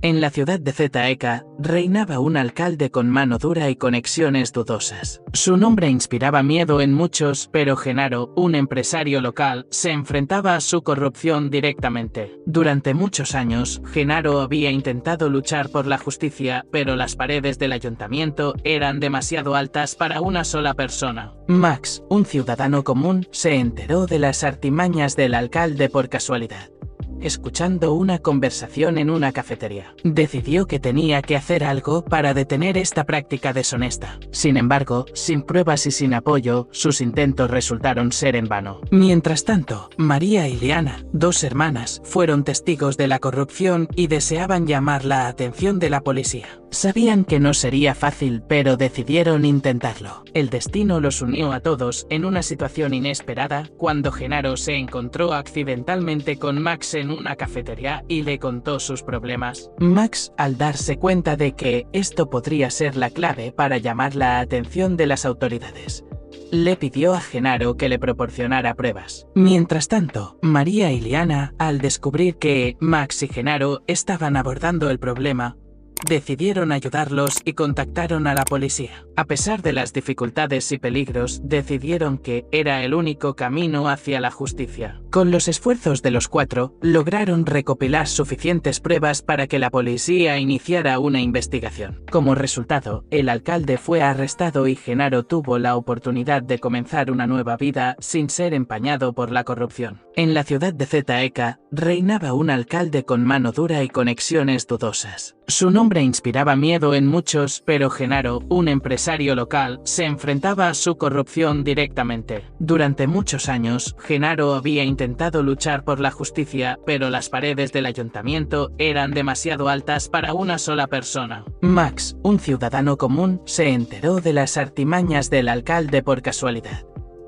En la ciudad de Zeetaeka, reinaba un alcalde con mano dura y conexiones dudosas. Su nombre inspiraba miedo en muchos, pero Genaro, un empresario local, se enfrentaba a su corrupción directamente. Durante muchos años, Genaro había intentado luchar por la justicia, pero las paredes del ayuntamiento eran demasiado altas para una sola persona. Max, un ciudadano común, se enteró de las artimañas del alcalde por casualidad. Escuchando una conversación en una cafetería, decidió que tenía que hacer algo para detener esta práctica deshonesta. Sin embargo, sin pruebas y sin apoyo, sus intentos resultaron ser en vano. Mientras tanto, María y Liana, dos hermanas, fueron testigos de la corrupción y deseaban llamar la atención de la policía. Sabían que no sería fácil, pero decidieron intentarlo. El destino los unió a todos en una situación inesperada cuando Genaro se encontró accidentalmente con Max en una cafetería y le contó sus problemas. Max, al darse cuenta de que esto podría ser la clave para llamar la atención de las autoridades, le pidió a Genaro que le proporcionara pruebas. Mientras tanto, María y Liana, al descubrir que Max y Genaro estaban abordando el problema, decidieron ayudarlos y contactaron a la policía. A pesar de las dificultades y peligros, decidieron que era el único camino hacia la justicia. Con los esfuerzos de los cuatro, lograron recopilar suficientes pruebas para que la policía iniciara una investigación. Como resultado, el alcalde fue arrestado y Genaro tuvo la oportunidad de comenzar una nueva vida sin ser empañado por la corrupción. En la ciudad de Zeetaeka, reinaba un alcalde con mano dura y conexiones dudosas. Su nombre inspiraba miedo en muchos, pero Genaro, un empresario local, se enfrentaba a su corrupción directamente. Durante muchos años, Genaro había intentado luchar por la justicia, pero las paredes del ayuntamiento eran demasiado altas para una sola persona. Max, un ciudadano común, se enteró de las artimañas del alcalde por casualidad.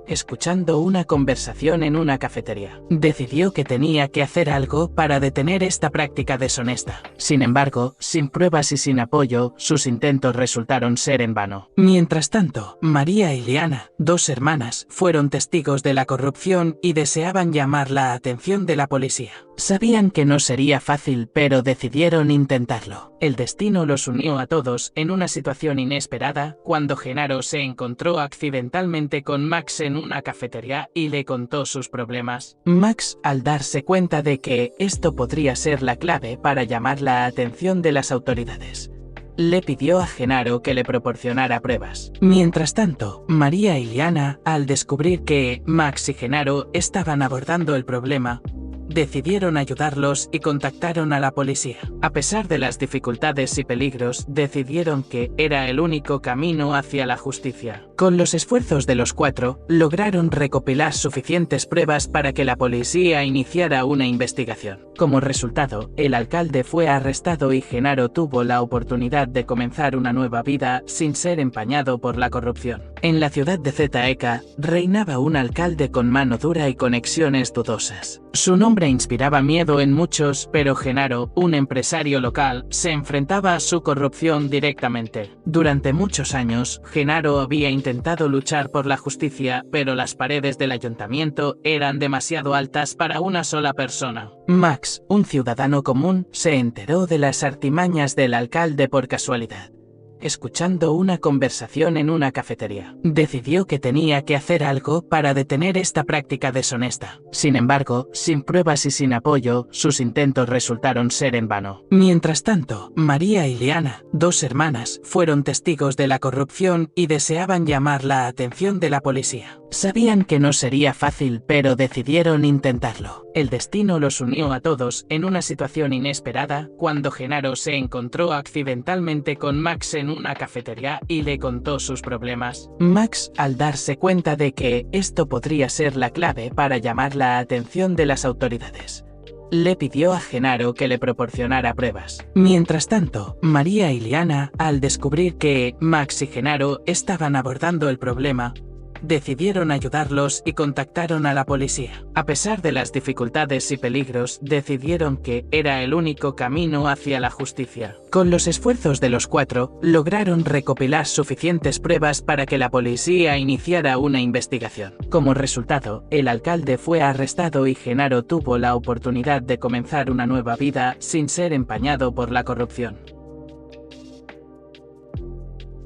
Escuchando una conversación en una cafetería, decidió que tenía que hacer algo para detener esta práctica deshonesta. Sin embargo, sin pruebas y sin apoyo, sus intentos resultaron ser en vano. Mientras tanto, María y Liana, dos hermanas, fueron testigos de la corrupción y deseaban llamar la atención de la policía. Sabían que no sería fácil, pero decidieron intentarlo. El destino los unió a todos en una situación inesperada cuando Genaro se encontró accidentalmente con Max en una cafetería y le contó sus problemas. Max, al darse cuenta de que esto podría ser la clave para llamar la atención de las autoridades, le pidió a Genaro que le proporcionara pruebas. Mientras tanto, María y Liana, al descubrir que Max y Genaro estaban abordando el problema, decidieron ayudarlos y contactaron a la policía. A pesar de las dificultades y peligros, decidieron que era el único camino hacia la justicia. Con los esfuerzos de los cuatro, lograron recopilar suficientes pruebas para que la policía iniciara una investigación. Como resultado, el alcalde fue arrestado y Genaro tuvo la oportunidad de comenzar una nueva vida sin ser empañado por la corrupción. En la ciudad de Zeetaeka, reinaba un alcalde con mano dura y conexiones dudosas. Su nombre inspiraba miedo en muchos, pero Genaro, un empresario local, se enfrentaba a su corrupción directamente. Durante muchos años, Genaro había intentado luchar por la justicia, pero las paredes del ayuntamiento eran demasiado altas para una sola persona. Max, un ciudadano común, se enteró de las artimañas del alcalde por casualidad. Escuchando una conversación en una cafetería, decidió que tenía que hacer algo para detener esta práctica deshonesta. Sin embargo, sin pruebas y sin apoyo, sus intentos resultaron ser en vano. Mientras tanto, María y Liana, dos hermanas, fueron testigos de la corrupción y deseaban llamar la atención de la policía. Sabían que no sería fácil, pero decidieron intentarlo. El destino los unió a todos en una situación inesperada cuando Genaro se encontró accidentalmente con Max en una cafetería y le contó sus problemas. Max, al darse cuenta de que esto podría ser la clave para llamar la atención de las autoridades, le pidió a Genaro que le proporcionara pruebas. Mientras tanto, María y Liana, al descubrir que Max y Genaro estaban abordando el problema, decidieron ayudarlos y contactaron a la policía. A pesar de las dificultades y peligros, decidieron que era el único camino hacia la justicia. Con los esfuerzos de los cuatro, lograron recopilar suficientes pruebas para que la policía iniciara una investigación. Como resultado, el alcalde fue arrestado y Genaro tuvo la oportunidad de comenzar una nueva vida sin ser empañado por la corrupción.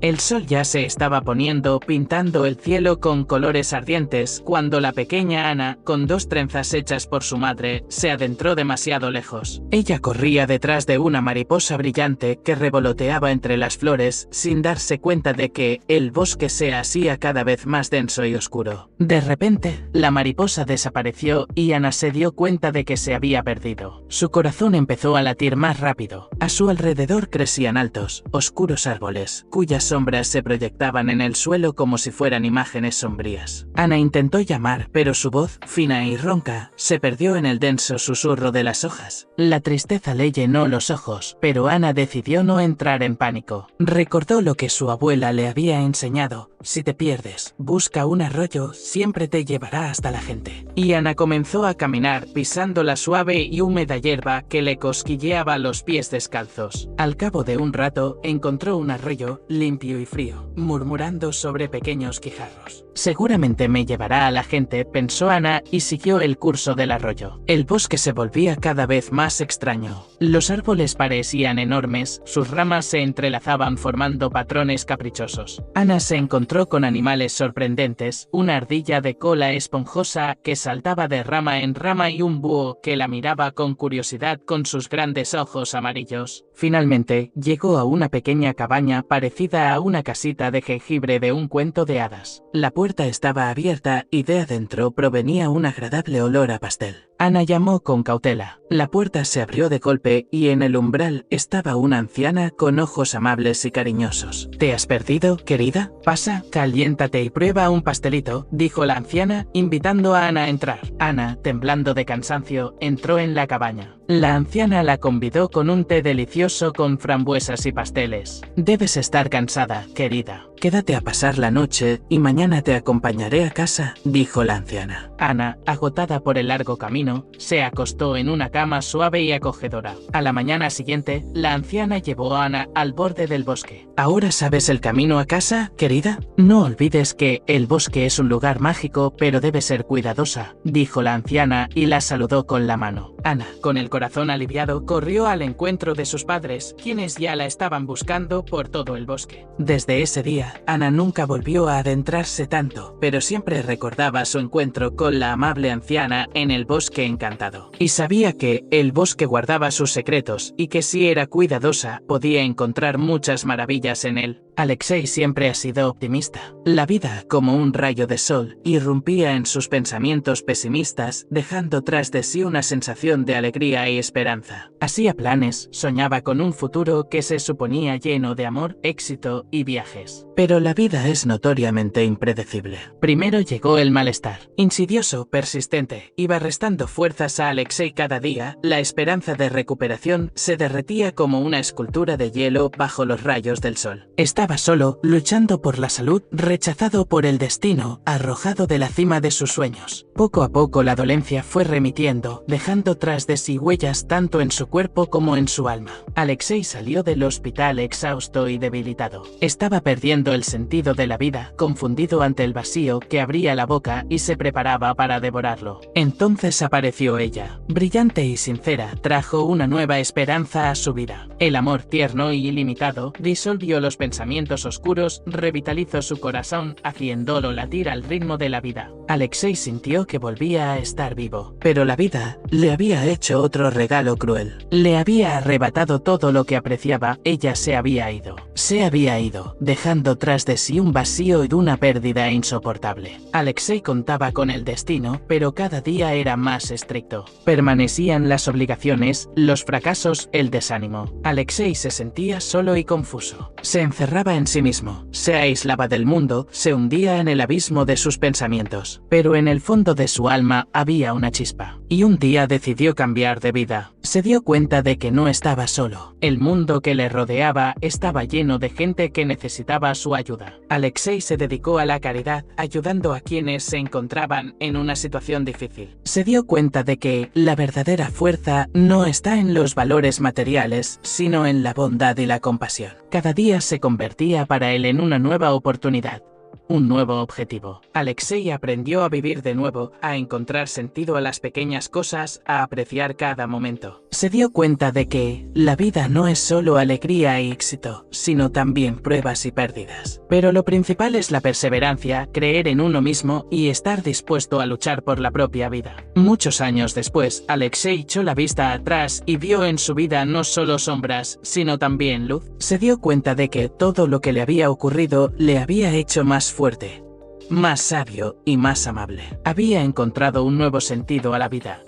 El sol ya se estaba poniendo, pintando el cielo con colores ardientes, cuando la pequeña Ana, con 2 trenzas hechas por su madre, se adentró demasiado lejos. Ella corría detrás de una mariposa brillante que revoloteaba entre las flores, sin darse cuenta de que el bosque se hacía cada vez más denso y oscuro. De repente, la mariposa desapareció y Ana se dio cuenta de que se había perdido. Su corazón empezó a latir más rápido. A su alrededor crecían altos, oscuros árboles, cuyas sombras se proyectaban en el suelo como si fueran imágenes sombrías. Ana intentó llamar, pero su voz, fina y ronca, se perdió en el denso susurro de las hojas. La tristeza le llenó los ojos, pero Ana decidió no entrar en pánico. Recordó lo que su abuela le había enseñado: si te pierdes, busca un arroyo, siempre te llevará hasta la gente. Y Ana comenzó a caminar, pisando la suave y húmeda hierba que le cosquilleaba los pies descalzos. Al cabo de un rato, encontró un arroyo, limpio y frío, murmurando sobre pequeños guijarros. Seguramente me llevará a la gente, pensó Ana, y siguió el curso del arroyo. El bosque se volvía cada vez más extraño. Los árboles parecían enormes, sus ramas se entrelazaban formando patrones caprichosos. Ana se encontró con animales sorprendentes, una ardilla de cola esponjosa que saltaba de rama en rama y un búho que la miraba con curiosidad con sus grandes ojos amarillos. Finalmente, llegó a una pequeña cabaña parecida a una casita de jengibre de un cuento de hadas. La puerta estaba abierta y de adentro provenía un agradable olor a pastel. Ana llamó con cautela. La puerta se abrió de golpe y en el umbral estaba una anciana con ojos amables y cariñosos. ¿Te has perdido, querida? Pasa, caliéntate y prueba un pastelito, dijo la anciana, invitando a Ana a entrar. Ana, temblando de cansancio, entró en la cabaña. La anciana la convidó con un té delicioso con frambuesas y pasteles. Debes estar cansada, querida. Quédate a pasar la noche y mañana te acompañaré a casa, dijo la anciana. Ana, agotada por el largo camino, se acostó en una cama suave y acogedora. A la mañana siguiente, la anciana llevó a Ana al borde del bosque. ¿Ahora sabes el camino a casa, querida? No olvides que el bosque es un lugar mágico, pero debes ser cuidadosa, dijo la anciana y la saludó con la mano. Ana, con el corazón aliviado, corrió al encuentro de sus padres, quienes ya la estaban buscando por todo el bosque. Desde ese día, Ana nunca volvió a adentrarse tanto, pero siempre recordaba su encuentro con la amable anciana en el bosque encantado. Y sabía que el bosque guardaba sus secretos y que si era cuidadosa, podía encontrar muchas maravillas en él. Alexei siempre ha sido optimista. La vida, como un rayo de sol, irrumpía en sus pensamientos pesimistas, dejando tras de sí una sensación de alegría y esperanza. Hacía planes, soñaba con un futuro que se suponía lleno de amor, éxito y viajes. Pero la vida es notoriamente impredecible. Primero llegó el malestar. Insidioso, persistente, iba restando fuerzas a Alexei cada día. La esperanza de recuperación se derretía como una escultura de hielo bajo los rayos del sol. Estaba solo, luchando por la salud, rechazado por el destino, arrojado de la cima de sus sueños. Poco a poco la dolencia fue remitiendo, dejando tras de sí huellas tanto en su cuerpo como en su alma. Alexei salió del hospital exhausto y debilitado. Estaba perdiendo el sentido de la vida, confundido ante el vacío que abría la boca y se preparaba para devorarlo. Entonces apareció ella. Brillante y sincera, trajo una nueva esperanza a su vida. El amor tierno y ilimitado disolvió los pensamientos oscuros, revitalizó su corazón, haciéndolo latir al ritmo de la vida. Alexei sintió que volvía a estar vivo, pero la vida le había hecho otro regalo cruel. Le había arrebatado todo lo que apreciaba. Ella se había ido. Se había ido, dejando tras de sí un vacío y una pérdida insoportable. Alexei contaba con el destino, pero cada día era más estricto. Permanecían las obligaciones, los fracasos, el desánimo. Alexei se sentía solo y confuso. Se encerraba en sí mismo, se aislaba del mundo, se hundía en el abismo de sus pensamientos. Pero en el fondo de su alma había una chispa. Y un día decidió cambiar de vida. Se dio cuenta de que no estaba solo. El mundo que le rodeaba estaba lleno de gente que necesitaba su ayuda. Alexei se dedicó a la caridad, ayudando a quienes se encontraban en una situación difícil. Se dio cuenta de que la verdadera fuerza no está en los valores materiales, sino en la bondad y la compasión. Cada día se convertía para él en una nueva oportunidad. Un nuevo objetivo. Alexei aprendió a vivir de nuevo, a encontrar sentido a las pequeñas cosas, a apreciar cada momento. Se dio cuenta de que la vida no es solo alegría y éxito, sino también pruebas y pérdidas. Pero lo principal es la perseverancia, creer en uno mismo y estar dispuesto a luchar por la propia vida. Muchos años después, Alexei echó la vista atrás y vio en su vida no solo sombras, sino también luz. Se dio cuenta de que todo lo que le había ocurrido le había hecho más fuerte, más sabio y más amable. Había encontrado un nuevo sentido a la vida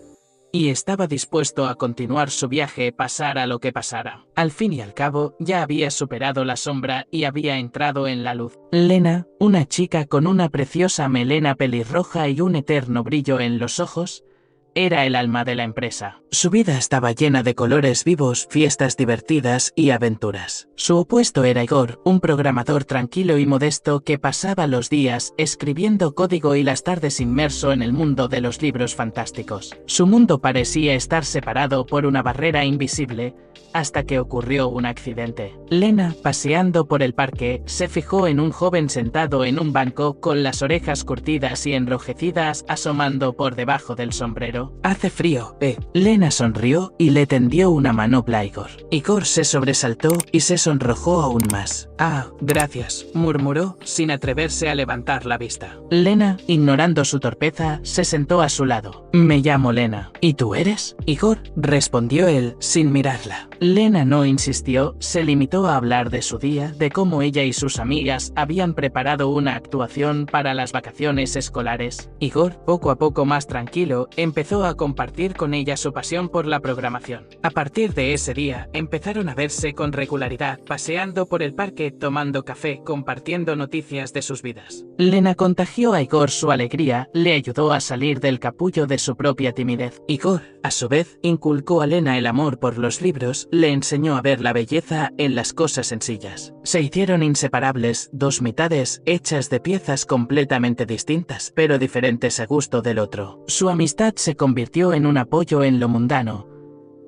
y estaba dispuesto a continuar su viaje pasara lo que pasara. Al fin y al cabo, ya había superado la sombra y había entrado en la luz. Lena, una chica con una preciosa melena pelirroja y un eterno brillo en los ojos, era el alma de la empresa. Su vida estaba llena de colores vivos, fiestas divertidas y aventuras. Su opuesto era Igor, un programador tranquilo y modesto que pasaba los días escribiendo código y las tardes inmerso en el mundo de los libros fantásticos. Su mundo parecía estar separado por una barrera invisible, hasta que ocurrió un accidente. Lena, paseando por el parque, se fijó en un joven sentado en un banco con las orejas curtidas y enrojecidas asomando por debajo del sombrero. «Hace frío, ¿eh?» Lena sonrió y le tendió una manopla a Igor. Igor se sobresaltó y se sonrojó aún más. «Ah, gracias», murmuró, sin atreverse a levantar la vista. Lena, ignorando su torpeza, se sentó a su lado. «Me llamo Lena. ¿Y tú eres?» «Igor», respondió él, sin mirarla. Lena no insistió, se limitó a hablar de su día, de cómo ella y sus amigas habían preparado una actuación para las vacaciones escolares. Igor, poco a poco más tranquilo, empezó a compartir con ella su pasión por la programación. A partir de ese día, empezaron a verse con regularidad, paseando por el parque, tomando café, compartiendo noticias de sus vidas. Lena contagió a Igor su alegría, le ayudó a salir del capullo de su propia timidez. Igor, a su vez, inculcó a Lena el amor por los libros, le enseñó a ver la belleza en las cosas sencillas. Se hicieron inseparables, dos mitades hechas de piezas completamente distintas, pero diferentes a gusto del otro. Su amistad se convirtió en un apoyo en lo mundano.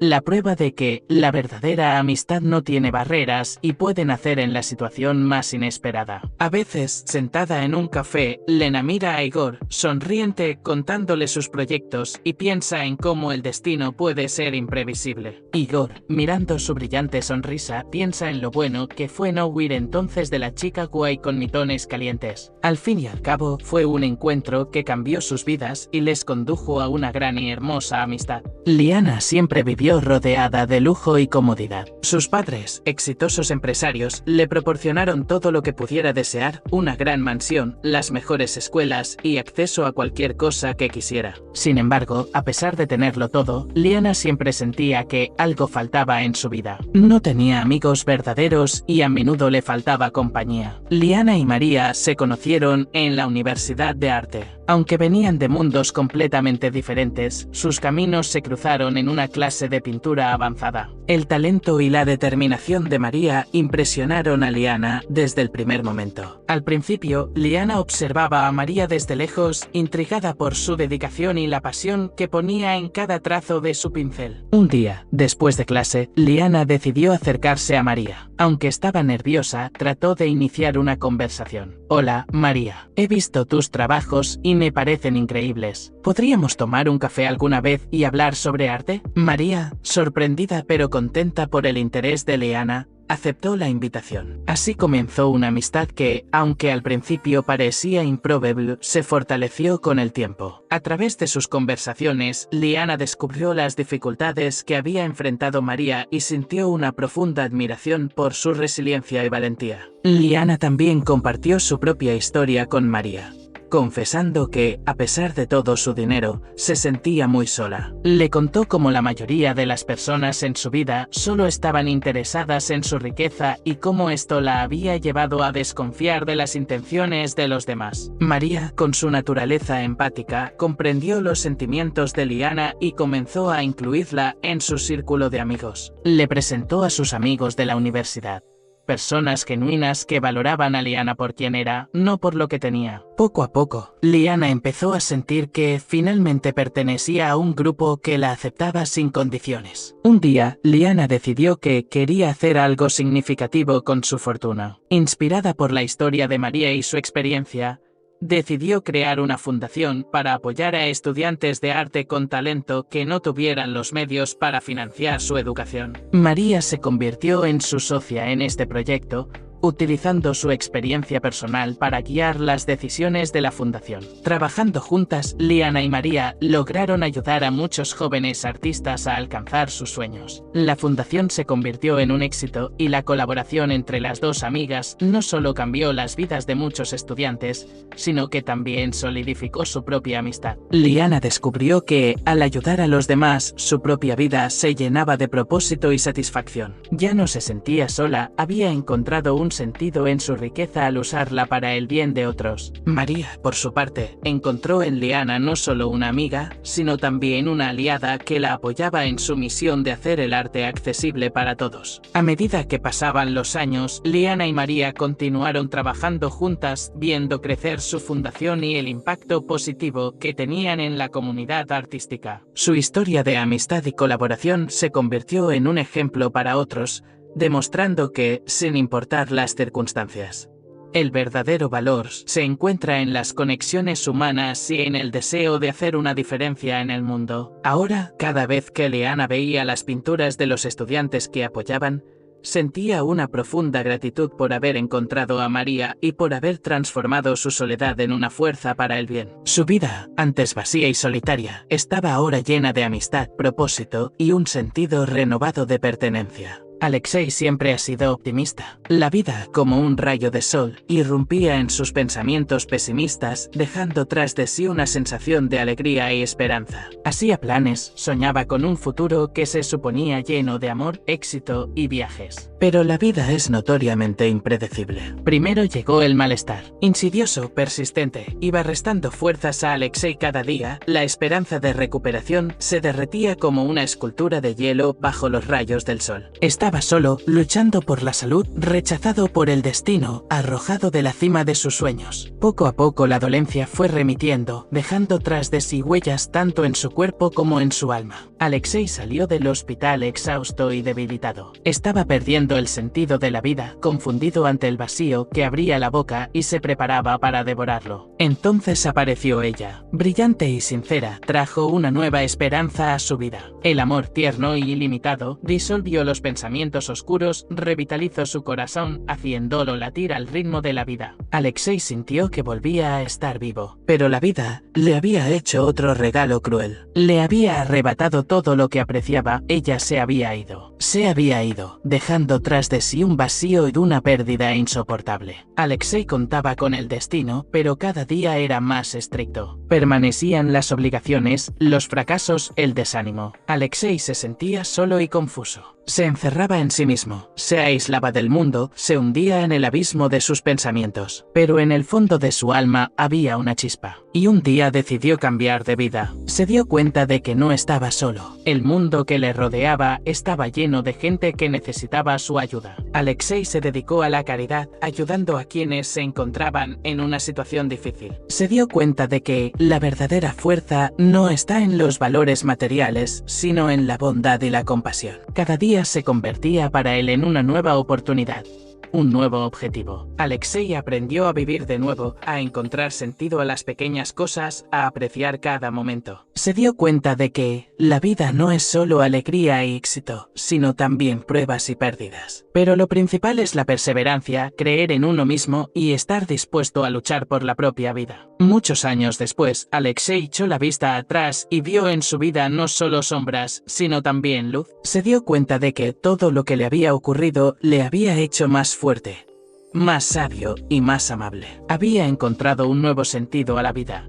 La prueba de que la verdadera amistad no tiene barreras y puede nacer en la situación más inesperada. A veces, sentada en un café, Lena mira a Igor, sonriente, contándole sus proyectos y piensa en cómo el destino puede ser imprevisible. Igor, mirando su brillante sonrisa, piensa en lo bueno que fue no huir entonces de la chica guay con mitones calientes. Al fin y al cabo, fue un encuentro que cambió sus vidas y les condujo a una gran y hermosa amistad. Liana siempre vivió rodeada de lujo y comodidad. Sus padres, exitosos empresarios, le proporcionaron todo lo que pudiera desear, una gran mansión, las mejores escuelas y acceso a cualquier cosa que quisiera. Sin embargo, a pesar de tenerlo todo, Liana siempre sentía que algo faltaba en su vida. No tenía amigos verdaderos y a menudo le faltaba compañía. Liana y María se conocieron en la Universidad de Arte. Aunque venían de mundos completamente diferentes, sus caminos se cruzaron en una clase de pintura avanzada. El talento y la determinación de María impresionaron a Liana desde el primer momento. Al principio, Liana observaba a María desde lejos, intrigada por su dedicación y la pasión que ponía en cada trazo de su pincel. Un día, después de clase, Liana decidió acercarse a María. Aunque estaba nerviosa, trató de iniciar una conversación. «Hola, María. He visto tus trabajos y me parecen increíbles. ¿Podríamos tomar un café alguna vez y hablar sobre arte?» María, sorprendida pero contenta por el interés de Liana, aceptó la invitación. Así comenzó una amistad que, aunque al principio parecía improbable, se fortaleció con el tiempo. A través de sus conversaciones, Liana descubrió las dificultades que había enfrentado María y sintió una profunda admiración por su resiliencia y valentía. Liana también compartió su propia historia con María. confesando que, a pesar de todo su dinero, se sentía muy sola. Le contó cómo la mayoría de las personas en su vida solo estaban interesadas en su riqueza y cómo esto la había llevado a desconfiar de las intenciones de los demás. María, con su naturaleza empática, comprendió los sentimientos de Liana y comenzó a incluirla en su círculo de amigos. Le presentó a sus amigos de la universidad. Personas genuinas que valoraban a Liana por quien era, no por lo que tenía. Poco a poco, Liana empezó a sentir que finalmente pertenecía a un grupo que la aceptaba sin condiciones. Un día, Liana decidió que quería hacer algo significativo con su fortuna. Inspirada por la historia de María y su experiencia, decidió crear una fundación para apoyar a estudiantes de arte con talento que no tuvieran los medios para financiar su educación. María se convirtió en su socia en este proyecto, utilizando su experiencia personal para guiar las decisiones de la fundación. Trabajando juntas, Liana y María lograron ayudar a muchos jóvenes artistas a alcanzar sus sueños. La fundación se convirtió en un éxito y la colaboración entre las dos amigas no solo cambió las vidas de muchos estudiantes, sino que también solidificó su propia amistad. Liana descubrió que, al ayudar a los demás, su propia vida se llenaba de propósito y satisfacción. Ya no se sentía sola, había encontrado un sentido en su riqueza al usarla para el bien de otros. María, por su parte, encontró en Liana no solo una amiga, sino también una aliada que la apoyaba en su misión de hacer el arte accesible para todos. A medida que pasaban los años, Liana y María continuaron trabajando juntas, viendo crecer su fundación y el impacto positivo que tenían en la comunidad artística. Su historia de amistad y colaboración se convirtió en un ejemplo para otros, demostrando que, sin importar las circunstancias, el verdadero valor se encuentra en las conexiones humanas y en el deseo de hacer una diferencia en el mundo. Ahora, cada vez que Liana veía las pinturas de los estudiantes que apoyaban, sentía una profunda gratitud por haber encontrado a María y por haber transformado su soledad en una fuerza para el bien. Su vida, antes vacía y solitaria, estaba ahora llena de amistad, propósito y un sentido renovado de pertenencia. Alexei siempre ha sido optimista. La vida, como un rayo de sol, irrumpía en sus pensamientos pesimistas, dejando tras de sí una sensación de alegría y esperanza. Hacía planes, soñaba con un futuro que se suponía lleno de amor, éxito y viajes. Pero la vida es notoriamente impredecible. Primero llegó el malestar. Insidioso, persistente, iba restando fuerzas a Alexei cada día. La esperanza de recuperación se derretía como una escultura de hielo bajo los rayos del sol. Estaba solo, luchando por la salud, rechazado por el destino, arrojado de la cima de sus sueños. Poco a poco la dolencia fue remitiendo, dejando tras de sí huellas tanto en su cuerpo como en su alma. Alexei salió del hospital exhausto y debilitado. Estaba perdiendo el sentido de la vida, confundido ante el vacío que abría la boca y se preparaba para devorarlo. Entonces apareció ella. Brillante y sincera, trajo una nueva esperanza a su vida. El amor tierno y ilimitado disolvió los pensamientos oscuros, revitalizó su corazón, haciéndolo latir al ritmo de la vida. Alexei sintió que volvía a estar vivo, pero la vida le había hecho otro regalo cruel. Le había arrebatado todo lo que apreciaba. Ella se había ido. Se había ido, dejando tras de sí un vacío y una pérdida insoportable. Alexei contaba con el destino, pero cada día era más estricto. Permanecían las obligaciones, los fracasos, el desánimo. Alexei se sentía solo y confuso. Se encerraba en sí mismo, se aislaba del mundo, se hundía en el abismo de sus pensamientos. Pero en el fondo de su alma había una chispa. Y un día decidió cambiar de vida. Se dio cuenta de que no estaba solo. El mundo que le rodeaba estaba lleno de gente que necesitaba su ayuda. Alexei se dedicó a la caridad, ayudando a quienes se encontraban en una situación difícil. Se dio cuenta de que la verdadera fuerza no está en los valores materiales, sino en la bondad y la compasión. Cada día se convertía para él en una nueva oportunidad, un nuevo objetivo. Alexei aprendió a vivir de nuevo, a encontrar sentido a las pequeñas cosas, a apreciar cada momento. Se dio cuenta de que la vida no es solo alegría y éxito, sino también pruebas y pérdidas. Pero lo principal es la perseverancia, creer en uno mismo y estar dispuesto a luchar por la propia vida. Muchos años después, Alexei echó la vista atrás y vio en su vida no solo sombras, sino también luz. Se dio cuenta de que todo lo que le había ocurrido le había hecho más fuerte, más sabio y más amable. Había encontrado un nuevo sentido a la vida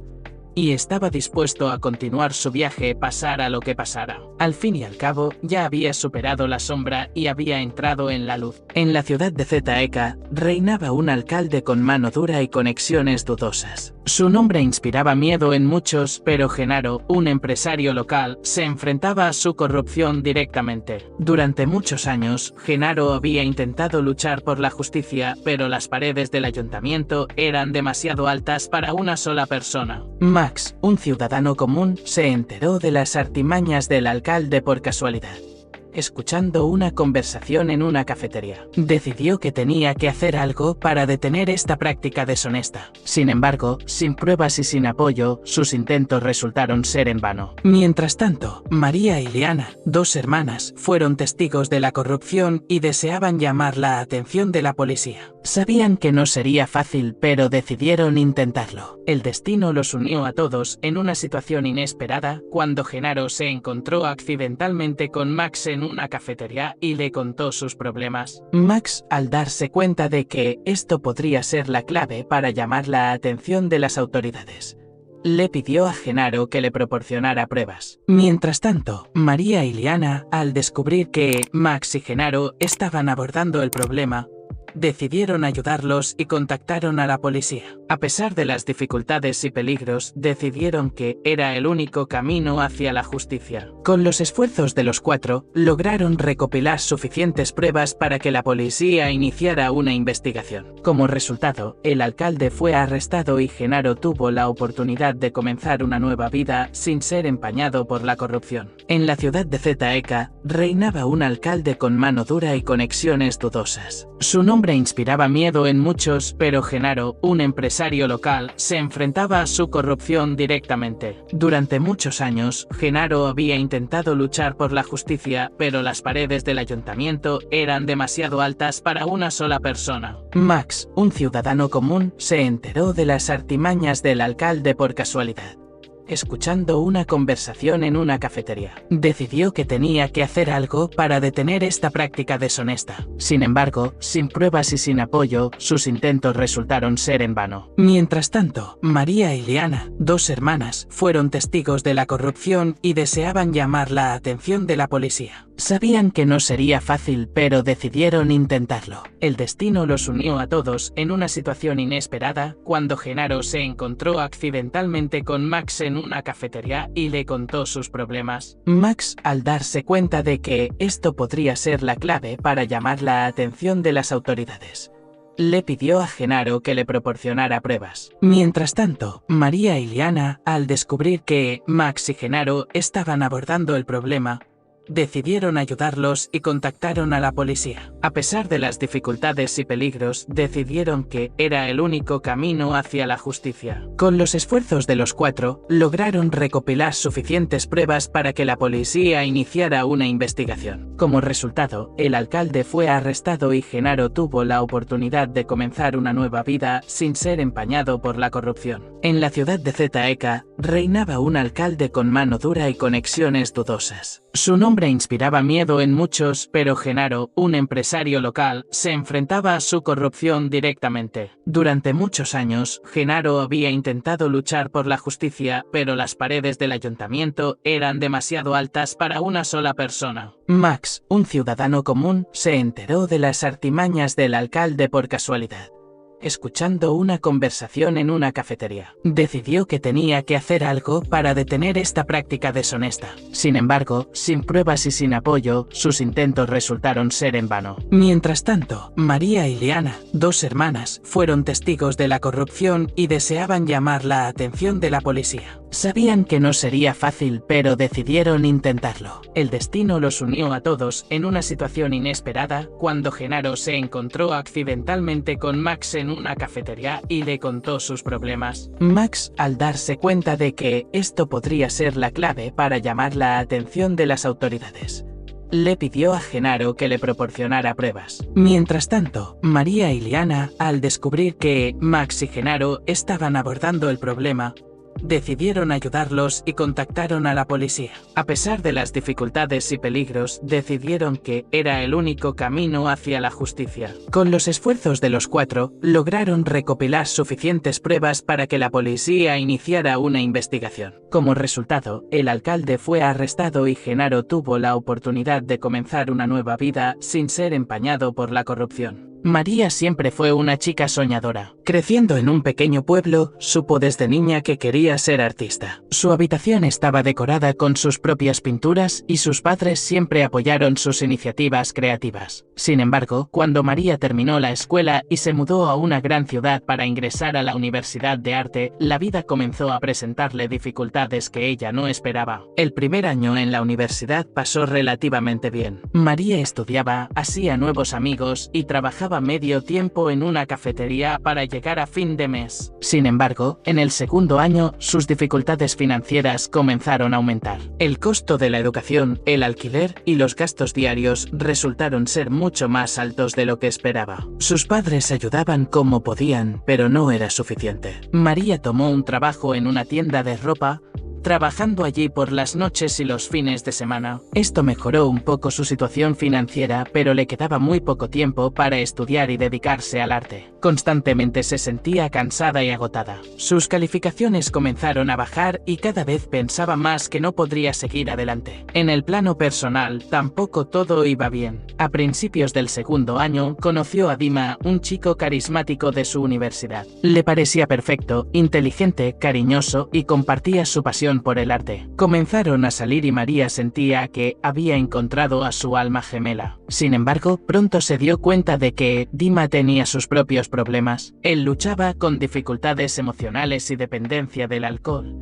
y estaba dispuesto a continuar su viaje pasara lo que pasara. Al fin y al cabo, ya había superado la sombra y había entrado en la luz. En la ciudad de Zeta Eka, reinaba un alcalde con mano dura y conexiones dudosas. Su nombre inspiraba miedo en muchos, pero Genaro, un empresario local, se enfrentaba a su corrupción directamente. Durante muchos años, Genaro había intentado luchar por la justicia, pero las paredes del ayuntamiento eran demasiado altas para una sola persona. Max, un ciudadano común, se enteró de las artimañas del alcalde por casualidad. Escuchando una conversación en una cafetería, decidió que tenía que hacer algo para detener esta práctica deshonesta. Sin embargo, sin pruebas y sin apoyo, sus intentos resultaron ser en vano. Mientras tanto, María y Liana, dos hermanas, fueron testigos de la corrupción y deseaban llamar la atención de la policía. Sabían que no sería fácil, pero decidieron intentarlo. El destino los unió a todos en una situación inesperada cuando Genaro se encontró accidentalmente con Max en una cafetería y le contó sus problemas. Max, al darse cuenta de que esto podría ser la clave para llamar la atención de las autoridades, le pidió a Genaro que le proporcionara pruebas. Mientras tanto, María y Liana, al descubrir que Max y Genaro estaban abordando el problema, decidieron ayudarlos y contactaron a la policía. A pesar de las dificultades y peligros, decidieron que era el único camino hacia la justicia. Con los esfuerzos de los cuatro, lograron recopilar suficientes pruebas para que la policía iniciara una investigación. Como resultado, el alcalde fue arrestado y Genaro tuvo la oportunidad de comenzar una nueva vida sin ser empañado por la corrupción. En la ciudad de Zeta Eka, reinaba un alcalde con mano dura y conexiones dudosas. Su nombre inspiraba miedo en muchos, pero Genaro, un empresario local, se enfrentaba a su corrupción directamente. Durante muchos años, Genaro había intentado luchar por la justicia, pero las paredes del ayuntamiento eran demasiado altas para una sola persona. Max, un ciudadano común, se enteró de las artimañas del alcalde por casualidad. Escuchando una conversación en una cafetería, decidió que tenía que hacer algo para detener esta práctica deshonesta. Sin embargo, sin pruebas y sin apoyo, sus intentos resultaron ser en vano. Mientras tanto, María y Liana, dos hermanas, fueron testigos de la corrupción y deseaban llamar la atención de la policía. Sabían que no sería fácil, pero decidieron intentarlo. El destino los unió a todos en una situación inesperada cuando Genaro se encontró accidentalmente con Max en una cafetería y le contó sus problemas. Max, al darse cuenta de que esto podría ser la clave para llamar la atención de las autoridades, le pidió a Genaro que le proporcionara pruebas. Mientras tanto, María y Liana, al descubrir que Max y Genaro estaban abordando el problema, decidieron ayudarlos y contactaron a la policía. A pesar de las dificultades y peligros, decidieron que era el único camino hacia la justicia. Con los esfuerzos de los cuatro, lograron recopilar suficientes pruebas para que la policía iniciara una investigación. Como resultado, el alcalde fue arrestado y Genaro tuvo la oportunidad de comenzar una nueva vida sin ser empañado por la corrupción. En la ciudad de Zeta Eka, reinaba un alcalde con mano dura y conexiones dudosas. Su nombre inspiraba miedo en muchos, pero Genaro, un empresario local, se enfrentaba a su corrupción directamente. Durante muchos años, Genaro había intentado luchar por la justicia, pero las paredes del ayuntamiento eran demasiado altas para una sola persona. Max, un ciudadano común, se enteró de las artimañas del alcalde por casualidad. Escuchando una conversación en una cafetería, decidió que tenía que hacer algo para detener esta práctica deshonesta. Sin embargo, sin pruebas y sin apoyo, sus intentos resultaron ser en vano. Mientras tanto, María y Liana, dos hermanas, fueron testigos de la corrupción y deseaban llamar la atención de la policía. Sabían que no sería fácil, pero decidieron intentarlo. El destino los unió a todos en una situación inesperada cuando Genaro se encontró accidentalmente con Max en una cafetería y le contó sus problemas. Max, al darse cuenta de que esto podría ser la clave para llamar la atención de las autoridades, le pidió a Genaro que le proporcionara pruebas. Mientras tanto, María y Liana, al descubrir que Max y Genaro estaban abordando el problema, Decidieron ayudarlos y contactaron a la policía. A pesar de las dificultades y peligros, decidieron que era el único camino hacia la justicia. Con los esfuerzos de los cuatro, lograron recopilar suficientes pruebas para que la policía iniciara una investigación. Como resultado, el alcalde fue arrestado y Genaro tuvo la oportunidad de comenzar una nueva vida sin ser empañado por la corrupción. María siempre fue una chica soñadora. Creciendo en un pequeño pueblo, supo desde niña que quería ser artista. Su habitación estaba decorada con sus propias pinturas y sus padres siempre apoyaron sus iniciativas creativas. Sin embargo, cuando María terminó la escuela y se mudó a una gran ciudad para ingresar a la Universidad de Arte, la vida comenzó a presentarle dificultades que ella no esperaba. El primer año en la universidad pasó relativamente bien. María estudiaba, hacía nuevos amigos y trabajaba medio tiempo en una cafetería para llegar a fin de mes. Sin embargo, en el segundo año, sus dificultades financieras comenzaron a aumentar. El costo de la educación, el alquiler y los gastos diarios resultaron ser mucho más altos de lo que esperaba. Sus padres ayudaban como podían, pero no era suficiente. María tomó un trabajo en una tienda de ropa, trabajando allí por las noches y los fines de semana. Esto mejoró un poco su situación financiera, pero le quedaba muy poco tiempo para estudiar y dedicarse al arte. Constantemente se sentía cansada y agotada. Sus calificaciones comenzaron a bajar y cada vez pensaba más que no podría seguir adelante. En el plano personal, tampoco todo iba bien. A principios del segundo año, conoció a Dima, un chico carismático de su universidad. Le parecía perfecto, inteligente, cariñoso y compartía su pasión por el arte. Comenzaron a salir y María sentía que había encontrado a su alma gemela. Sin embargo, pronto se dio cuenta de que Dima tenía sus propios problemas. Él luchaba con dificultades emocionales y dependencia del alcohol,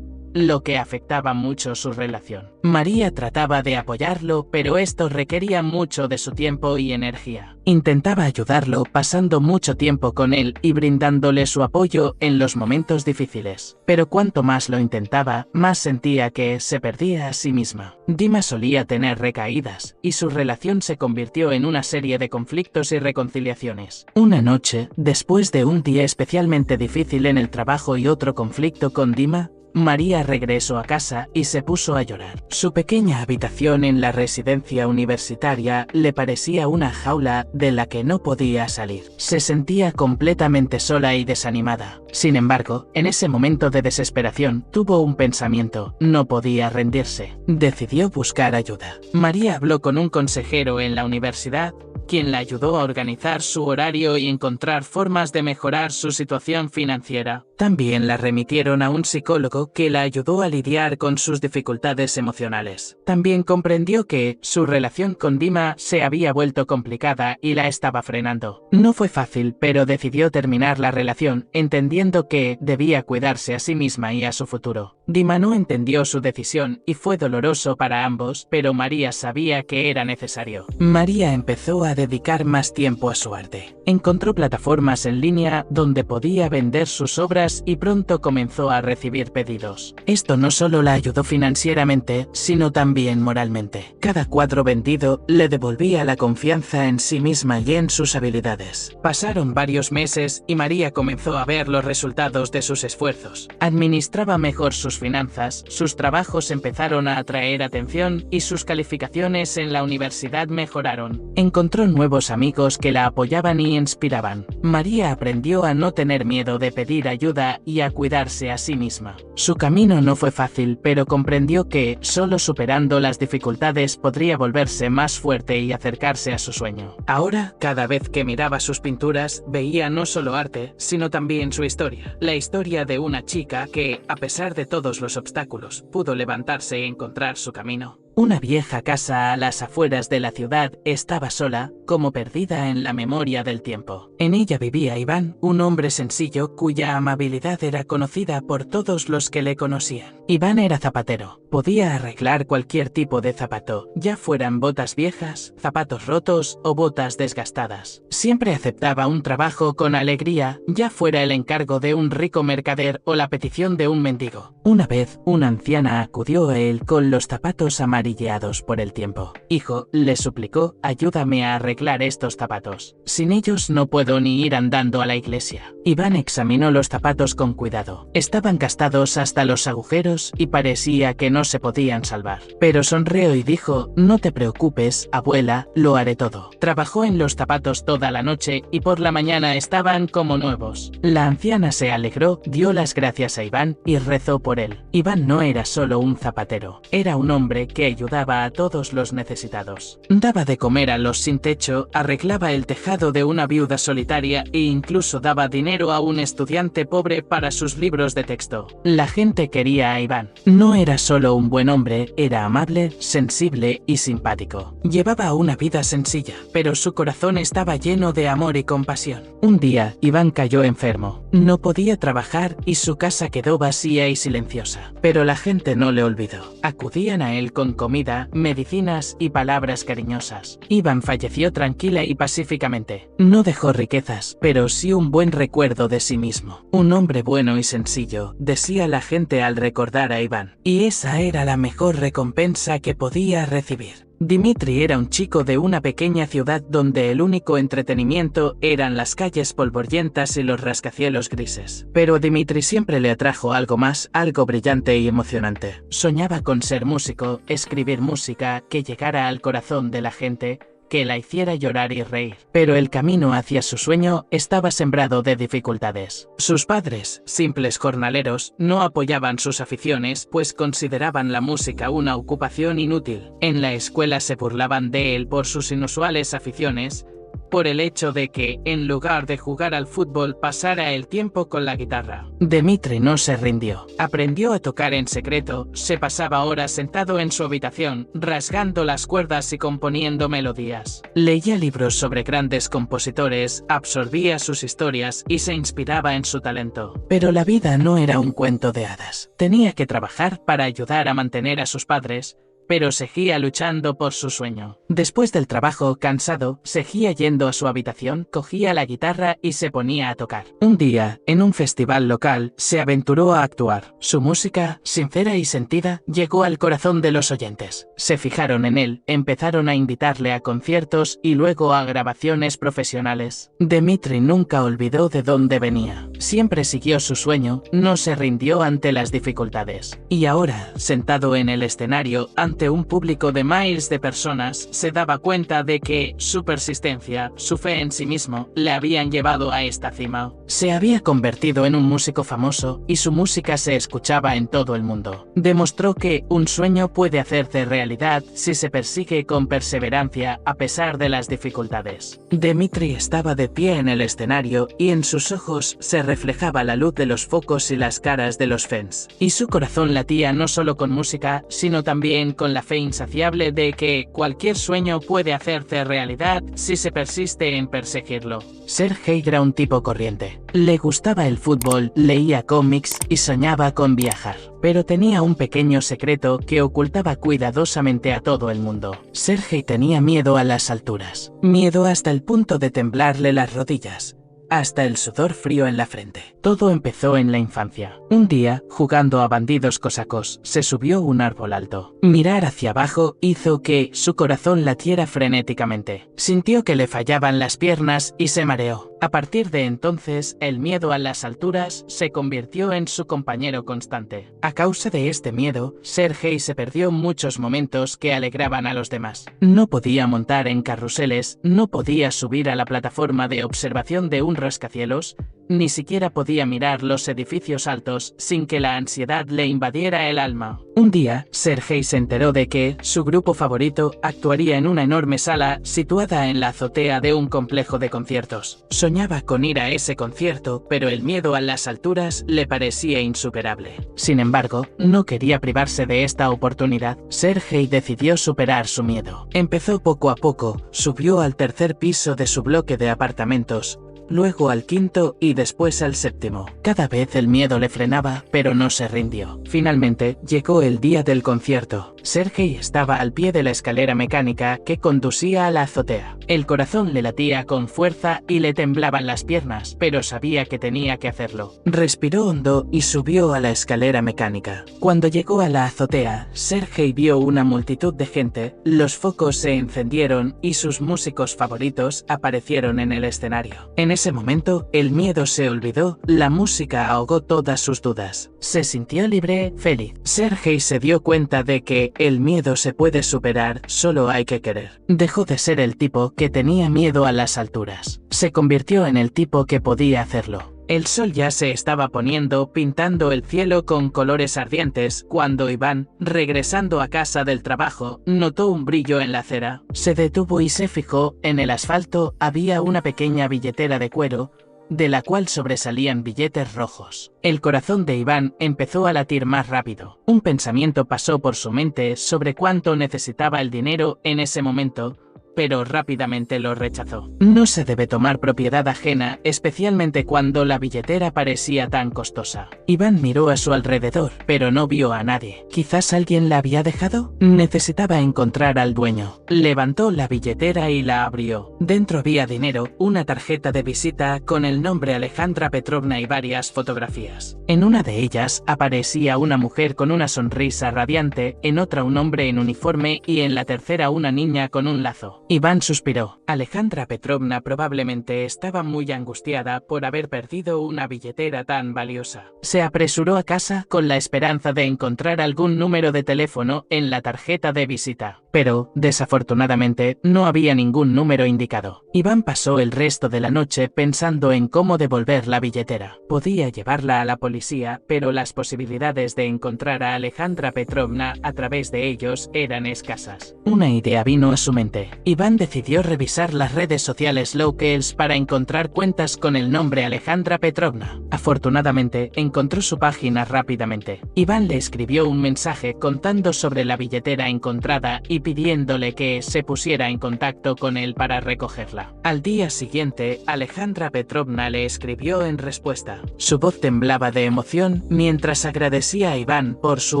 lo que afectaba mucho su relación. María trataba de apoyarlo, pero esto requería mucho de su tiempo y energía. Intentaba ayudarlo pasando mucho tiempo con él y brindándole su apoyo en los momentos difíciles. Pero cuanto más lo intentaba, más sentía que se perdía a sí misma. Dima solía tener recaídas, y su relación se convirtió en una serie de conflictos y reconciliaciones. Una noche, después de un día especialmente difícil en el trabajo y otro conflicto con Dima, María regresó a casa y se puso a llorar. Su pequeña habitación en la residencia universitaria le parecía una jaula de la que no podía salir. Se sentía completamente sola y desanimada. Sin embargo, en ese momento de desesperación, tuvo un pensamiento: no podía rendirse. Decidió buscar ayuda. María habló con un consejero en la universidad, quien la ayudó a organizar su horario y encontrar formas de mejorar su situación financiera. También la remitieron a un psicólogo que la ayudó a lidiar con sus dificultades emocionales. También comprendió que su relación con Dima se había vuelto complicada y la estaba frenando. No fue fácil, pero decidió terminar la relación, entendiendo que debía cuidarse a sí misma y a su futuro. Dima no entendió su decisión y fue doloroso para ambos, pero María sabía que era necesario. María empezó a dedicar más tiempo a su arte. Encontró plataformas en línea donde podía vender sus obras y pronto comenzó a recibir pedidos. Esto no solo la ayudó financieramente, sino también moralmente. Cada cuadro vendido le devolvía la confianza en sí misma y en sus habilidades. Pasaron varios meses y María comenzó a ver los resultados de sus esfuerzos. Administraba mejor sus finanzas, sus trabajos empezaron a atraer atención y sus calificaciones en la universidad mejoraron. Encontró nuevos amigos que la apoyaban y inspiraban. María aprendió a no tener miedo de pedir ayuda y a cuidarse a sí misma. Su camino no fue fácil, pero comprendió que solo superando las dificultades podría volverse más fuerte y acercarse a su sueño. Ahora, cada vez que miraba sus pinturas, veía no solo arte, sino también su historia. La historia de una chica que, a pesar de todos los obstáculos, pudo levantarse y encontrar su camino. Una vieja casa a las afueras de la ciudad estaba sola, como perdida en la memoria del tiempo. En ella vivía Iván, un hombre sencillo cuya amabilidad era conocida por todos los que le conocían. Iván era zapatero. Podía arreglar cualquier tipo de zapato, ya fueran botas viejas, zapatos rotos o botas desgastadas. Siempre aceptaba un trabajo con alegría, ya fuera el encargo de un rico mercader o la petición de un mendigo. Una vez, una anciana acudió a él con los zapatos amarilleados por el tiempo. «Hijo», le suplicó, «ayúdame a arreglar estos zapatos. Sin ellos no puedo ni ir andando a la iglesia». Iván examinó los zapatos con cuidado. Estaban gastados hasta los agujeros y parecía que no se podían salvar. Pero sonrió y dijo: «No te preocupes, abuela, lo haré todo». Trabajó en los zapatos toda la noche y por la mañana estaban como nuevos. La anciana se alegró, dio las gracias a Iván y rezó por él. Iván no era solo un zapatero, era un hombre que ayudaba a todos los necesitados. Daba de comer a los sin techo, arreglaba el tejado de una viuda solitaria e incluso daba dinero a un estudiante pobre para sus libros de texto. La gente quería a Iván. No era solo un buen hombre, era amable, sensible y simpático. Llevaba una vida sencilla, pero su corazón estaba lleno de amor y compasión. Un día, Iván cayó enfermo. No podía trabajar y su casa quedó vacía y silenciosa. Pero la gente no le olvidó. Acudían a él con comida, medicinas y palabras cariñosas. Iván falleció tranquila y pacíficamente. No dejó riquezas, pero sí un buen recuerdo de sí mismo. Un hombre bueno y sencillo, decía la gente al recordar a Iván. Y esa era la mejor recompensa que podía recibir. Dimitri era un chico de una pequeña ciudad donde el único entretenimiento eran las calles polvorientas y los rascacielos grises. Pero a Dimitri siempre le atrajo algo más, algo brillante y emocionante. Soñaba con ser músico, escribir música que llegara al corazón de la gente, que la hiciera llorar y reír. Pero el camino hacia su sueño estaba sembrado de dificultades. Sus padres, simples jornaleros, no apoyaban sus aficiones, pues consideraban la música una ocupación inútil. En la escuela se burlaban de él por sus inusuales aficiones, por el hecho de que, en lugar de jugar al fútbol, pasara el tiempo con la guitarra. Dimitri no se rindió. Aprendió a tocar en secreto, se pasaba horas sentado en su habitación, rasgando las cuerdas y componiendo melodías. Leía libros sobre grandes compositores, absorbía sus historias y se inspiraba en su talento. Pero la vida no era un cuento de hadas. Tenía que trabajar para ayudar a mantener a sus padres, pero seguía luchando por su sueño. Después del trabajo, cansado, seguía yendo a su habitación, cogía la guitarra y se ponía a tocar. Un día, en un festival local, se aventuró a actuar. Su música, sincera y sentida, llegó al corazón de los oyentes. Se fijaron en él, empezaron a invitarle a conciertos y luego a grabaciones profesionales. Dimitri nunca olvidó de dónde venía. Siempre siguió su sueño, no se rindió ante las dificultades. Y ahora, sentado en el escenario, ante un público de miles de personas, se daba cuenta de que su persistencia, su fe en sí mismo, le habían llevado a esta cima. Se había convertido en un músico famoso y su música se escuchaba en todo el mundo. Demostró que un sueño puede hacerse realidad si se persigue con perseverancia a pesar de las dificultades. Dimitri estaba de pie en el escenario y en sus ojos se reflejaba la luz de los focos y las caras de los fans. Y su corazón latía no solo con música, sino también con la fe insaciable de que cualquier sueño puede hacerse realidad si se persiste en perseguirlo. Sergei era un tipo corriente. Le gustaba el fútbol, leía cómics y soñaba con viajar. Pero tenía un pequeño secreto que ocultaba cuidadosamente a todo el mundo. Sergei tenía miedo a las alturas. Miedo hasta el punto de temblarle las rodillas, hasta el sudor frío en la frente. Todo empezó en la infancia. Un día, jugando a bandidos cosacos, se subió a un árbol alto. Mirar hacia abajo hizo que su corazón latiera frenéticamente. Sintió que le fallaban las piernas y se mareó. A partir de entonces, el miedo a las alturas se convirtió en su compañero constante. A causa de este miedo, Sergei se perdió muchos momentos que alegraban a los demás. No podía montar en carruseles, no podía subir a la plataforma de observación de un rascacielos, ni siquiera podía mirar los edificios altos sin que la ansiedad le invadiera el alma. Un día, Sergei se enteró de que su grupo favorito actuaría en una enorme sala situada en la azotea de un complejo de conciertos. Soñaba con ir a ese concierto, pero el miedo a las alturas le parecía insuperable. Sin embargo, no quería privarse de esta oportunidad. Sergei decidió superar su miedo. Empezó poco a poco, subió al tercer piso de su bloque de apartamentos. luego al quinto y después al séptimo. Cada vez el miedo le frenaba, pero no se rindió. Finalmente, llegó el día del concierto. Sergei estaba al pie de la escalera mecánica que conducía a la azotea. El corazón le latía con fuerza y le temblaban las piernas, pero sabía que tenía que hacerlo. Respiró hondo y subió a la escalera mecánica. Cuando llegó a la azotea, Sergei vio una multitud de gente, los focos se encendieron y sus músicos favoritos aparecieron en el escenario. En ese momento, el miedo se olvidó, la música ahogó todas sus dudas. Se sintió libre, feliz. Sergei se dio cuenta de que el miedo se puede superar, solo hay que querer. Dejó de ser el tipo que tenía miedo a las alturas. Se convirtió en el tipo que podía hacerlo. El sol ya se estaba poniendo, pintando el cielo con colores ardientes, cuando Iván, regresando a casa del trabajo, notó un brillo en la acera. Se detuvo y se fijó, en el asfalto había una pequeña billetera de cuero, de la cual sobresalían billetes rojos. El corazón de Iván empezó a latir más rápido. Un pensamiento pasó por su mente sobre cuánto necesitaba el dinero en ese momento, pero rápidamente lo rechazó. No se debe tomar propiedad ajena, especialmente cuando la billetera parecía tan costosa. Iván miró a su alrededor, pero no vio a nadie. ¿Quizás alguien la había dejado? Necesitaba encontrar al dueño. Levantó la billetera y la abrió. Dentro había dinero, una tarjeta de visita con el nombre Alejandra Petrovna y varias fotografías. En una de ellas aparecía una mujer con una sonrisa radiante, en otra un hombre en uniforme y en la tercera una niña con un lazo. Iván suspiró. Alejandra Petrovna probablemente estaba muy angustiada por haber perdido una billetera tan valiosa. Se apresuró a casa con la esperanza de encontrar algún número de teléfono en la tarjeta de visita, pero, desafortunadamente, no había ningún número indicado. Iván pasó el resto de la noche pensando en cómo devolver la billetera. Podía llevarla a la policía, pero las posibilidades de encontrar a Alejandra Petrovna a través de ellos eran escasas. Una idea vino a su mente. Iván decidió revisar las redes sociales locales para encontrar cuentas con el nombre Alejandra Petrovna. Afortunadamente, encontró su página rápidamente. Iván le escribió un mensaje contando sobre la billetera encontrada y pidiéndole que se pusiera en contacto con él para recogerla. Al día siguiente, Alejandra Petrovna le escribió en respuesta. Su voz temblaba de emoción mientras agradecía a Iván por su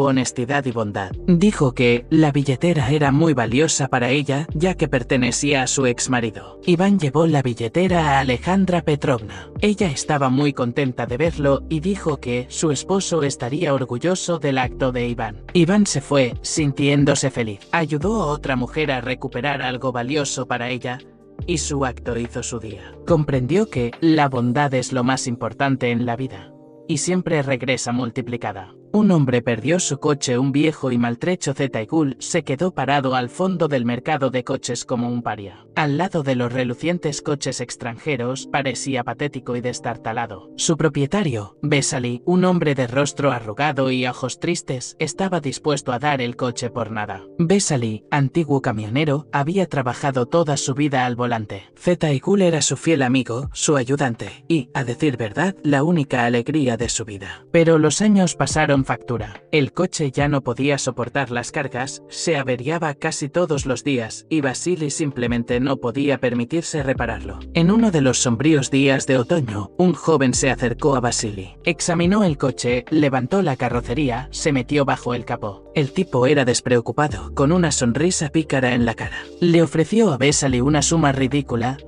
honestidad y bondad. Dijo que la billetera era muy valiosa para ella, ya que pertenecía a su exmarido. Iván llevó la billetera a Alejandra Petrovna. Ella estaba muy contenta de verlo y dijo que su esposo estaría orgulloso del acto de Iván. Iván se fue, sintiéndose feliz. Ayudó a otra mujer a recuperar algo valioso para ella, y su acto hizo su día. Comprendió que la bondad es lo más importante en la vida, y siempre regresa multiplicada. Un hombre perdió su coche. Un viejo y maltrecho Zetaigool se quedó parado al fondo del mercado de coches como un paria. Al lado de los relucientes coches extranjeros, parecía patético y destartalado. Su propietario, Vesely, un hombre de rostro arrugado y ojos tristes, estaba dispuesto a dar el coche por nada. Vesely, antiguo camionero, había trabajado toda su vida al volante. Zetaigool era su fiel amigo, su ayudante, y, a decir verdad, la única alegría de su vida. Pero los años pasaron factura. El coche ya no podía soportar las cargas, se averiaba casi todos los días y Vasily simplemente no podía permitirse repararlo. En uno de los sombríos días de otoño, un joven se acercó a Vasily. Examinó el coche, levantó la carrocería, se metió bajo el capó. El tipo era despreocupado, con una sonrisa pícara en la cara. Le ofreció a Vasily una suma ridícula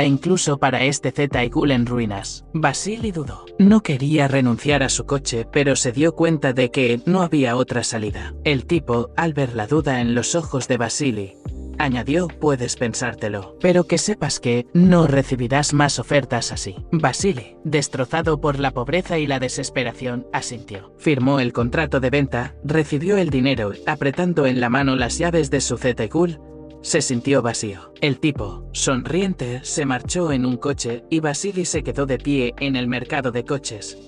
incluso para este Zetaigool en ruinas. Vasily dudó. No quería renunciar a su coche, pero se dio cuenta de que no había otra salida. El tipo, al ver la duda en los ojos de Vasily, añadió: puedes pensártelo, pero que sepas que no recibirás más ofertas así. Vasily, destrozado por la pobreza y la desesperación, asintió. Firmó el contrato de venta, recibió el dinero, apretando en la mano las llaves de su Zetaigool, se sintió vacío. El tipo, sonriente, se marchó en un coche y Vasily se quedó de pie en el mercado de coches,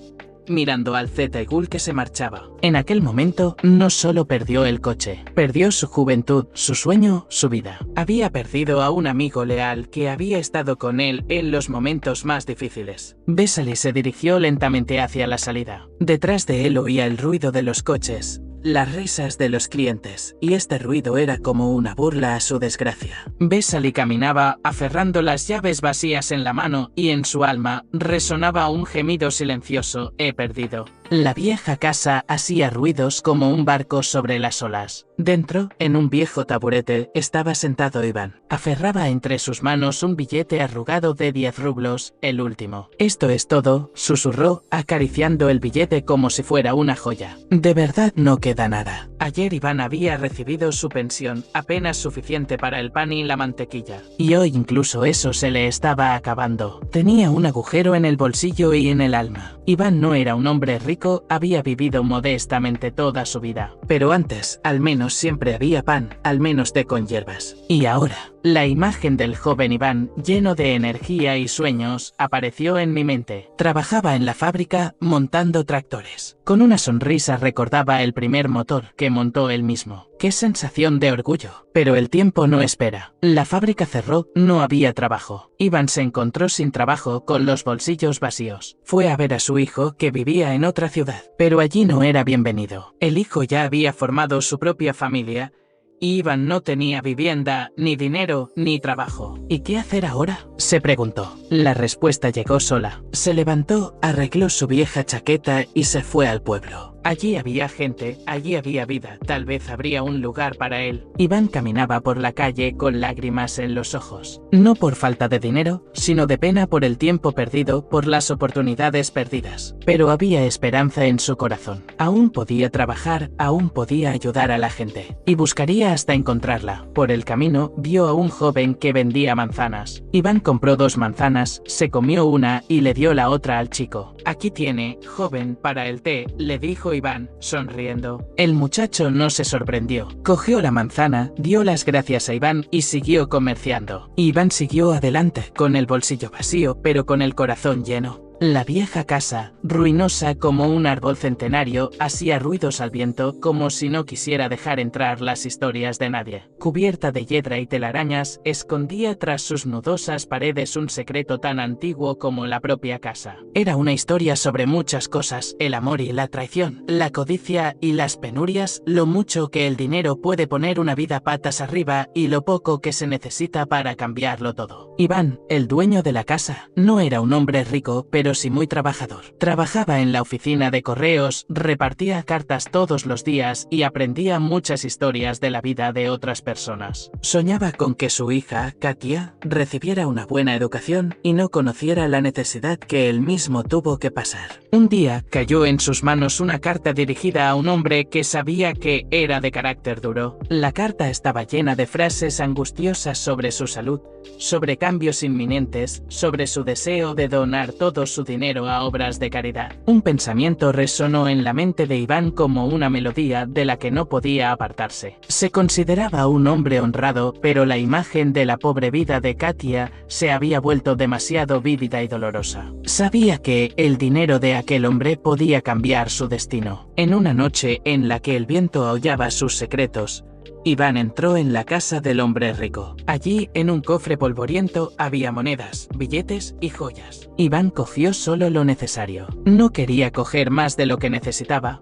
mirando al Zetaigool que se marchaba. En aquel momento, no solo perdió el coche, perdió su juventud, su sueño, su vida. Había perdido a un amigo leal que había estado con él en los momentos más difíciles. Vesely se dirigió lentamente hacia la salida. Detrás de él oía el ruido de los coches, las risas de los clientes, y este ruido era como una burla a su desgracia. Vesely caminaba aferrando las llaves vacías en la mano y en su alma resonaba un gemido silencioso: he perdido. La vieja casa hacía ruidos como un barco sobre las olas. Dentro, en un viejo taburete, estaba sentado Iván. Aferraba entre sus manos un billete arrugado de 10 rublos, el último. «Esto es todo», susurró, acariciando el billete como si fuera una joya. «De verdad no queda nada». Ayer Iván había recibido su pensión, apenas suficiente para el pan y la mantequilla. Y hoy incluso eso se le estaba acabando. Tenía un agujero en el bolsillo y en el alma. Iván no era un hombre rico, había vivido modestamente toda su vida. Pero antes, al menos siempre había pan, al menos té con hierbas. Y ahora, la imagen del joven Iván, lleno de energía y sueños, apareció en mi mente. Trabajaba en la fábrica montando tractores. Con una sonrisa recordaba el primer motor que montó él mismo. ¡Qué sensación de orgullo! Pero el tiempo no espera. La fábrica cerró, no había trabajo. Iván se encontró sin trabajo, con los bolsillos vacíos. Fue a ver a su hijo, que vivía en otra ciudad, pero allí no era bienvenido. El hijo ya había formado su propia familia, y Iván no tenía vivienda, ni dinero, ni trabajo. ¿Y qué hacer ahora?, se preguntó. La respuesta llegó sola. Se levantó, arregló su vieja chaqueta y se fue al pueblo. Allí había gente, allí había vida, tal vez habría un lugar para él. Iván caminaba por la calle con lágrimas en los ojos. No por falta de dinero, sino de pena por el tiempo perdido, por las oportunidades perdidas. Pero había esperanza en su corazón. Aún podía trabajar, aún podía ayudar a la gente. Y buscaría hasta encontrarla. Por el camino, vio a un joven que vendía manzanas. Iván compró 2 manzanas, se comió una y le dio la otra al chico. «Aquí tiene, joven, para el té», le dijo Iván, sonriendo. El muchacho no se sorprendió. Cogió la manzana, dio las gracias a Iván y siguió comerciando. Iván siguió adelante, con el bolsillo vacío, pero con el corazón lleno. La vieja casa, ruinosa como un árbol centenario, hacía ruidos al viento como si no quisiera dejar entrar las historias de nadie. Cubierta de hiedra y telarañas, escondía tras sus nudosas paredes un secreto tan antiguo como la propia casa. Era una historia sobre muchas cosas: el amor y la traición, la codicia y las penurias, lo mucho que el dinero puede poner una vida patas arriba y lo poco que se necesita para cambiarlo todo. Iván, el dueño de la casa, no era un hombre rico, pero sí muy trabajador. Trabajaba en la oficina de correos, repartía cartas todos los días y aprendía muchas historias de la vida de otras personas. Soñaba con que su hija, Katia, recibiera una buena educación y no conociera la necesidad que él mismo tuvo que pasar. Un día cayó en sus manos una carta dirigida a un hombre que sabía que era de carácter duro. La carta estaba llena de frases angustiosas sobre su salud, sobre cambios inminentes, sobre su deseo de donar todo su dinero a obras de caridad. Un pensamiento resonó en la mente de Iván como una melodía de la que no podía apartarse. Se consideraba un hombre honrado, pero la imagen de la pobre vida de Katia se había vuelto demasiado vívida y dolorosa. Sabía que el dinero de aquel hombre podía cambiar su destino. En una noche en la que el viento aullaba sus secretos, Iván entró en la casa del hombre rico. Allí, en un cofre polvoriento, había monedas, billetes y joyas. Iván cogió solo lo necesario. No quería coger más de lo que necesitaba,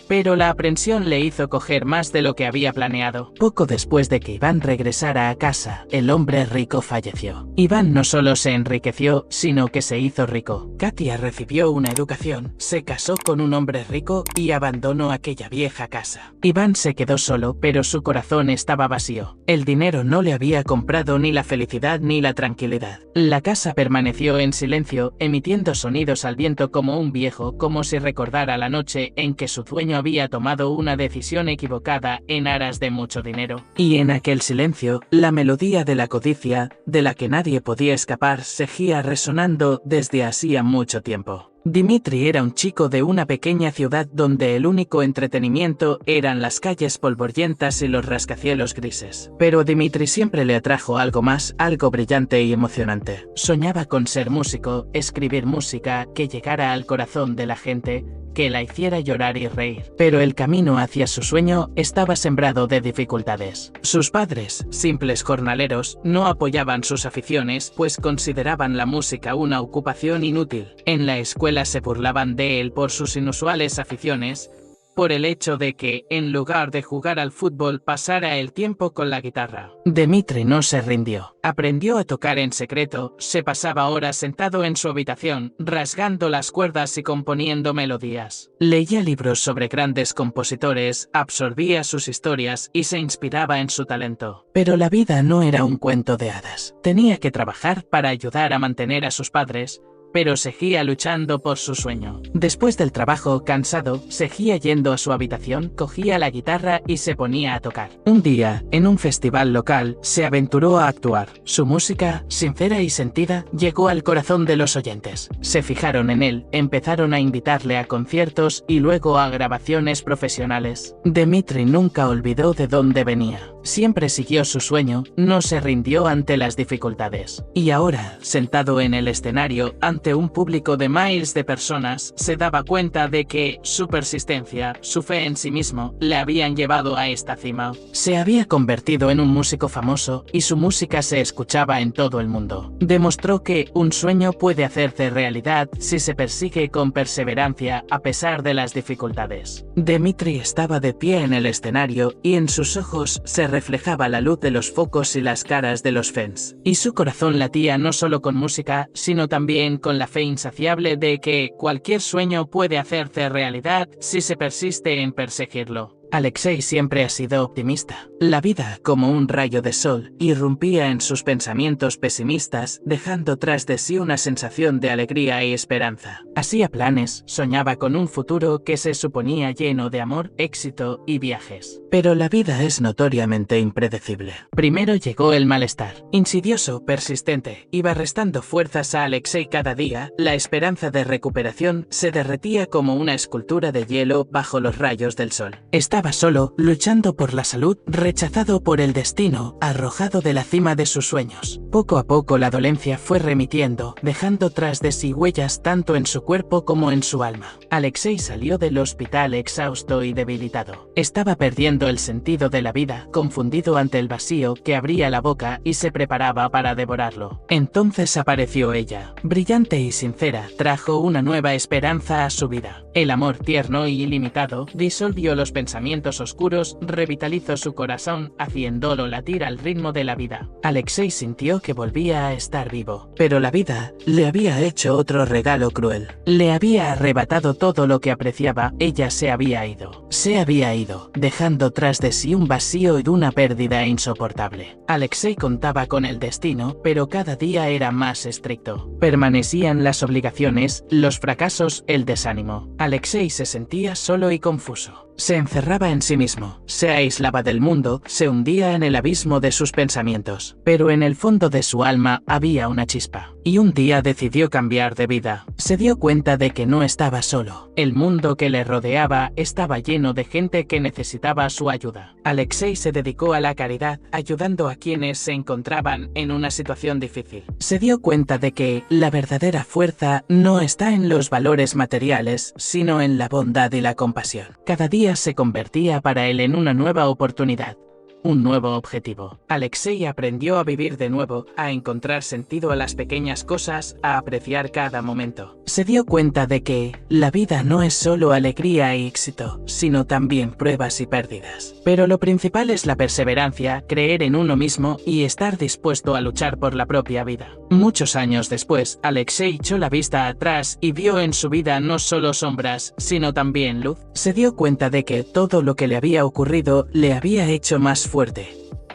pero la aprensión le hizo coger más de lo que había planeado. Poco después de que Iván regresara a casa, el hombre rico falleció. Iván no solo se enriqueció, sino que se hizo rico. Katia recibió una educación, se casó con un hombre rico y abandonó aquella vieja casa. Iván se quedó solo, pero su corazón estaba vacío. El dinero no le había comprado ni la felicidad ni la tranquilidad. La casa permaneció en silencio, emitiendo sonidos al viento como un viejo, como si recordara la noche en que su dueño había tomado una decisión equivocada en aras de mucho dinero. Y en aquel silencio, la melodía de la codicia, de la que nadie podía escapar, seguía resonando desde hacía mucho tiempo. Dimitri era un chico de una pequeña ciudad donde el único entretenimiento eran las calles polvorientas y los rascacielos grises. Pero a Dimitri siempre le atrajo algo más, algo brillante y emocionante. Soñaba con ser músico, escribir música que llegara al corazón de la gente, que la hiciera llorar y reír. Pero el camino hacia su sueño estaba sembrado de dificultades. Sus padres, simples jornaleros, no apoyaban sus aficiones, pues consideraban la música una ocupación inútil. En la escuela se burlaban de él por sus inusuales aficiones, por el hecho de que, en lugar de jugar al fútbol, pasara el tiempo con la guitarra. Dmitri no se rindió. Aprendió a tocar en secreto, se pasaba horas sentado en su habitación, rasgando las cuerdas y componiendo melodías. Leía libros sobre grandes compositores, absorbía sus historias y se inspiraba en su talento. Pero la vida no era un cuento de hadas. Tenía que trabajar para ayudar a mantener a sus padres, pero seguía luchando por su sueño. Después del trabajo, cansado, seguía yendo a su habitación, cogía la guitarra y se ponía a tocar. Un día, en un festival local, se aventuró a actuar. Su música, sincera y sentida, llegó al corazón de los oyentes. Se fijaron en él, empezaron a invitarle a conciertos y luego a grabaciones profesionales. Dmitri nunca olvidó de dónde venía. Siempre siguió su sueño, no se rindió ante las dificultades. Y ahora, sentado en el escenario, ante un público de miles de personas, se daba cuenta de que su persistencia, su fe en sí mismo, le habían llevado a esta cima. Se había convertido en un músico famoso y su música se escuchaba en todo el mundo. Demostró que un sueño puede hacerse realidad si se persigue con perseverancia a pesar de las dificultades. Dmitri estaba de pie en el escenario y en sus ojos se reflejaba la luz de los focos y las caras de los fans. Y su corazón latía no solo con música, sino también con la fe insaciable de que cualquier sueño puede hacerse realidad si se persiste en perseguirlo. Alexei siempre ha sido optimista. La vida, como un rayo de sol, irrumpía en sus pensamientos pesimistas, dejando tras de sí una sensación de alegría y esperanza. Hacía planes, soñaba con un futuro que se suponía lleno de amor, éxito y viajes. Pero la vida es notoriamente impredecible. Primero llegó el malestar. Insidioso, persistente, iba restando fuerzas a Alexei cada día. La esperanza de recuperación se derretía como una escultura de hielo bajo los rayos del sol. Estaba solo, luchando por la salud, rechazado por el destino, arrojado de la cima de sus sueños. Poco a poco la dolencia fue remitiendo, dejando tras de sí huellas tanto en su cuerpo como en su alma. Alexei salió del hospital exhausto y debilitado. Estaba perdiendo el sentido de la vida, confundido ante el vacío que abría la boca y se preparaba para devorarlo. Entonces apareció ella, brillante y sincera, trajo una nueva esperanza a su vida. El amor tierno y ilimitado disolvió los pensamientos oscuros, revitalizó su corazón, haciéndolo latir al ritmo de la vida. Alexei sintió que volvía a estar vivo, pero la vida le había hecho otro regalo cruel. Le había arrebatado todo lo que apreciaba. Ella se había ido, dejando tras de sí un vacío y una pérdida insoportable. Alexei contaba con el destino, pero cada día era más estricto. Permanecían las obligaciones, los fracasos, el desánimo. Alexei se sentía solo y confuso. Se encerraba en sí mismo, se aislaba del mundo, se hundía en el abismo de sus pensamientos. Pero en el fondo de su alma había una chispa. Y un día decidió cambiar de vida. Se dio cuenta de que no estaba solo. El mundo que le rodeaba estaba lleno de gente que necesitaba su ayuda. Alexei se dedicó a la caridad, ayudando a quienes se encontraban en una situación difícil. Se dio cuenta de que la verdadera fuerza no está en los valores materiales, sino en la bondad y la compasión. Cada día se convertía para él en una nueva oportunidad, un nuevo objetivo. Alexei aprendió a vivir de nuevo, a encontrar sentido a las pequeñas cosas, a apreciar cada momento. Se dio cuenta de que la vida no es solo alegría y éxito, sino también pruebas y pérdidas. Pero lo principal es la perseverancia, creer en uno mismo y estar dispuesto a luchar por la propia vida. Muchos años después, Alexei echó la vista atrás y vio en su vida no solo sombras, sino también luz. Se dio cuenta de que todo lo que le había ocurrido le había hecho más fuerte,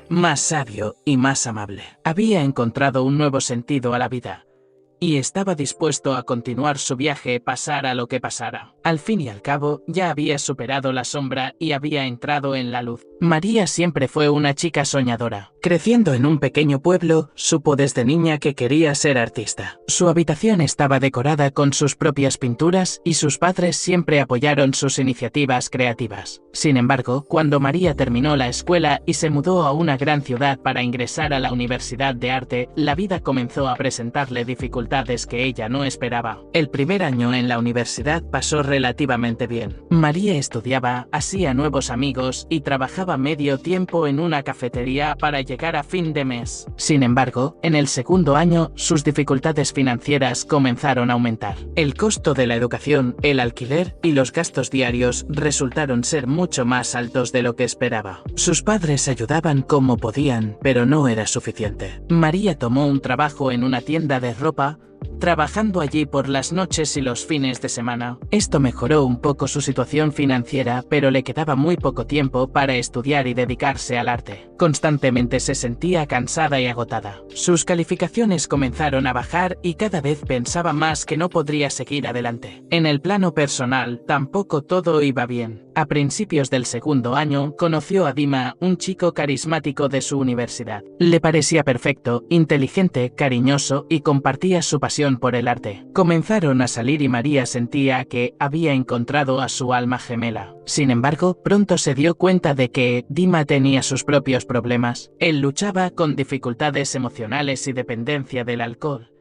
más sabio y más amable. Había encontrado un nuevo sentido a la vida y estaba dispuesto a continuar su viaje pasara lo que pasara. Al fin y al cabo, ya había superado la sombra y había entrado en la luz. María siempre fue una chica soñadora. Creciendo en un pequeño pueblo, supo desde niña que quería ser artista. Su habitación estaba decorada con sus propias pinturas y sus padres siempre apoyaron sus iniciativas creativas. Sin embargo, cuando María terminó la escuela y se mudó a una gran ciudad para ingresar a la Universidad de Arte, la vida comenzó a presentarle dificultades que ella no esperaba. El primer año en la universidad pasó relativamente bien. María estudiaba, hacía nuevos amigos y trabajaba medio tiempo en una cafetería para llegar a fin de mes. Sin embargo, en el segundo año, sus dificultades financieras comenzaron a aumentar. El costo de la educación, el alquiler y los gastos diarios resultaron ser mucho más altos de lo que esperaba. Sus padres ayudaban como podían, pero no era suficiente. María tomó un trabajo en una tienda de ropa, trabajando allí por las noches y los fines de semana. Esto mejoró un poco su situación financiera, pero le quedaba muy poco tiempo para estudiar y dedicarse al arte. Constantemente se sentía cansada y agotada. Sus calificaciones comenzaron a bajar y cada vez pensaba más que no podría seguir adelante. En el plano personal, tampoco todo iba bien. A principios del segundo año, conoció a Dima, un chico carismático de su universidad. Le parecía perfecto, inteligente, cariñoso y compartía su pasión por el arte. Comenzaron a salir y María sentía que había encontrado a su alma gemela. Sin embargo, pronto se dio cuenta de que Dima tenía sus propios problemas. Él luchaba con dificultades emocionales y dependencia del alcohol,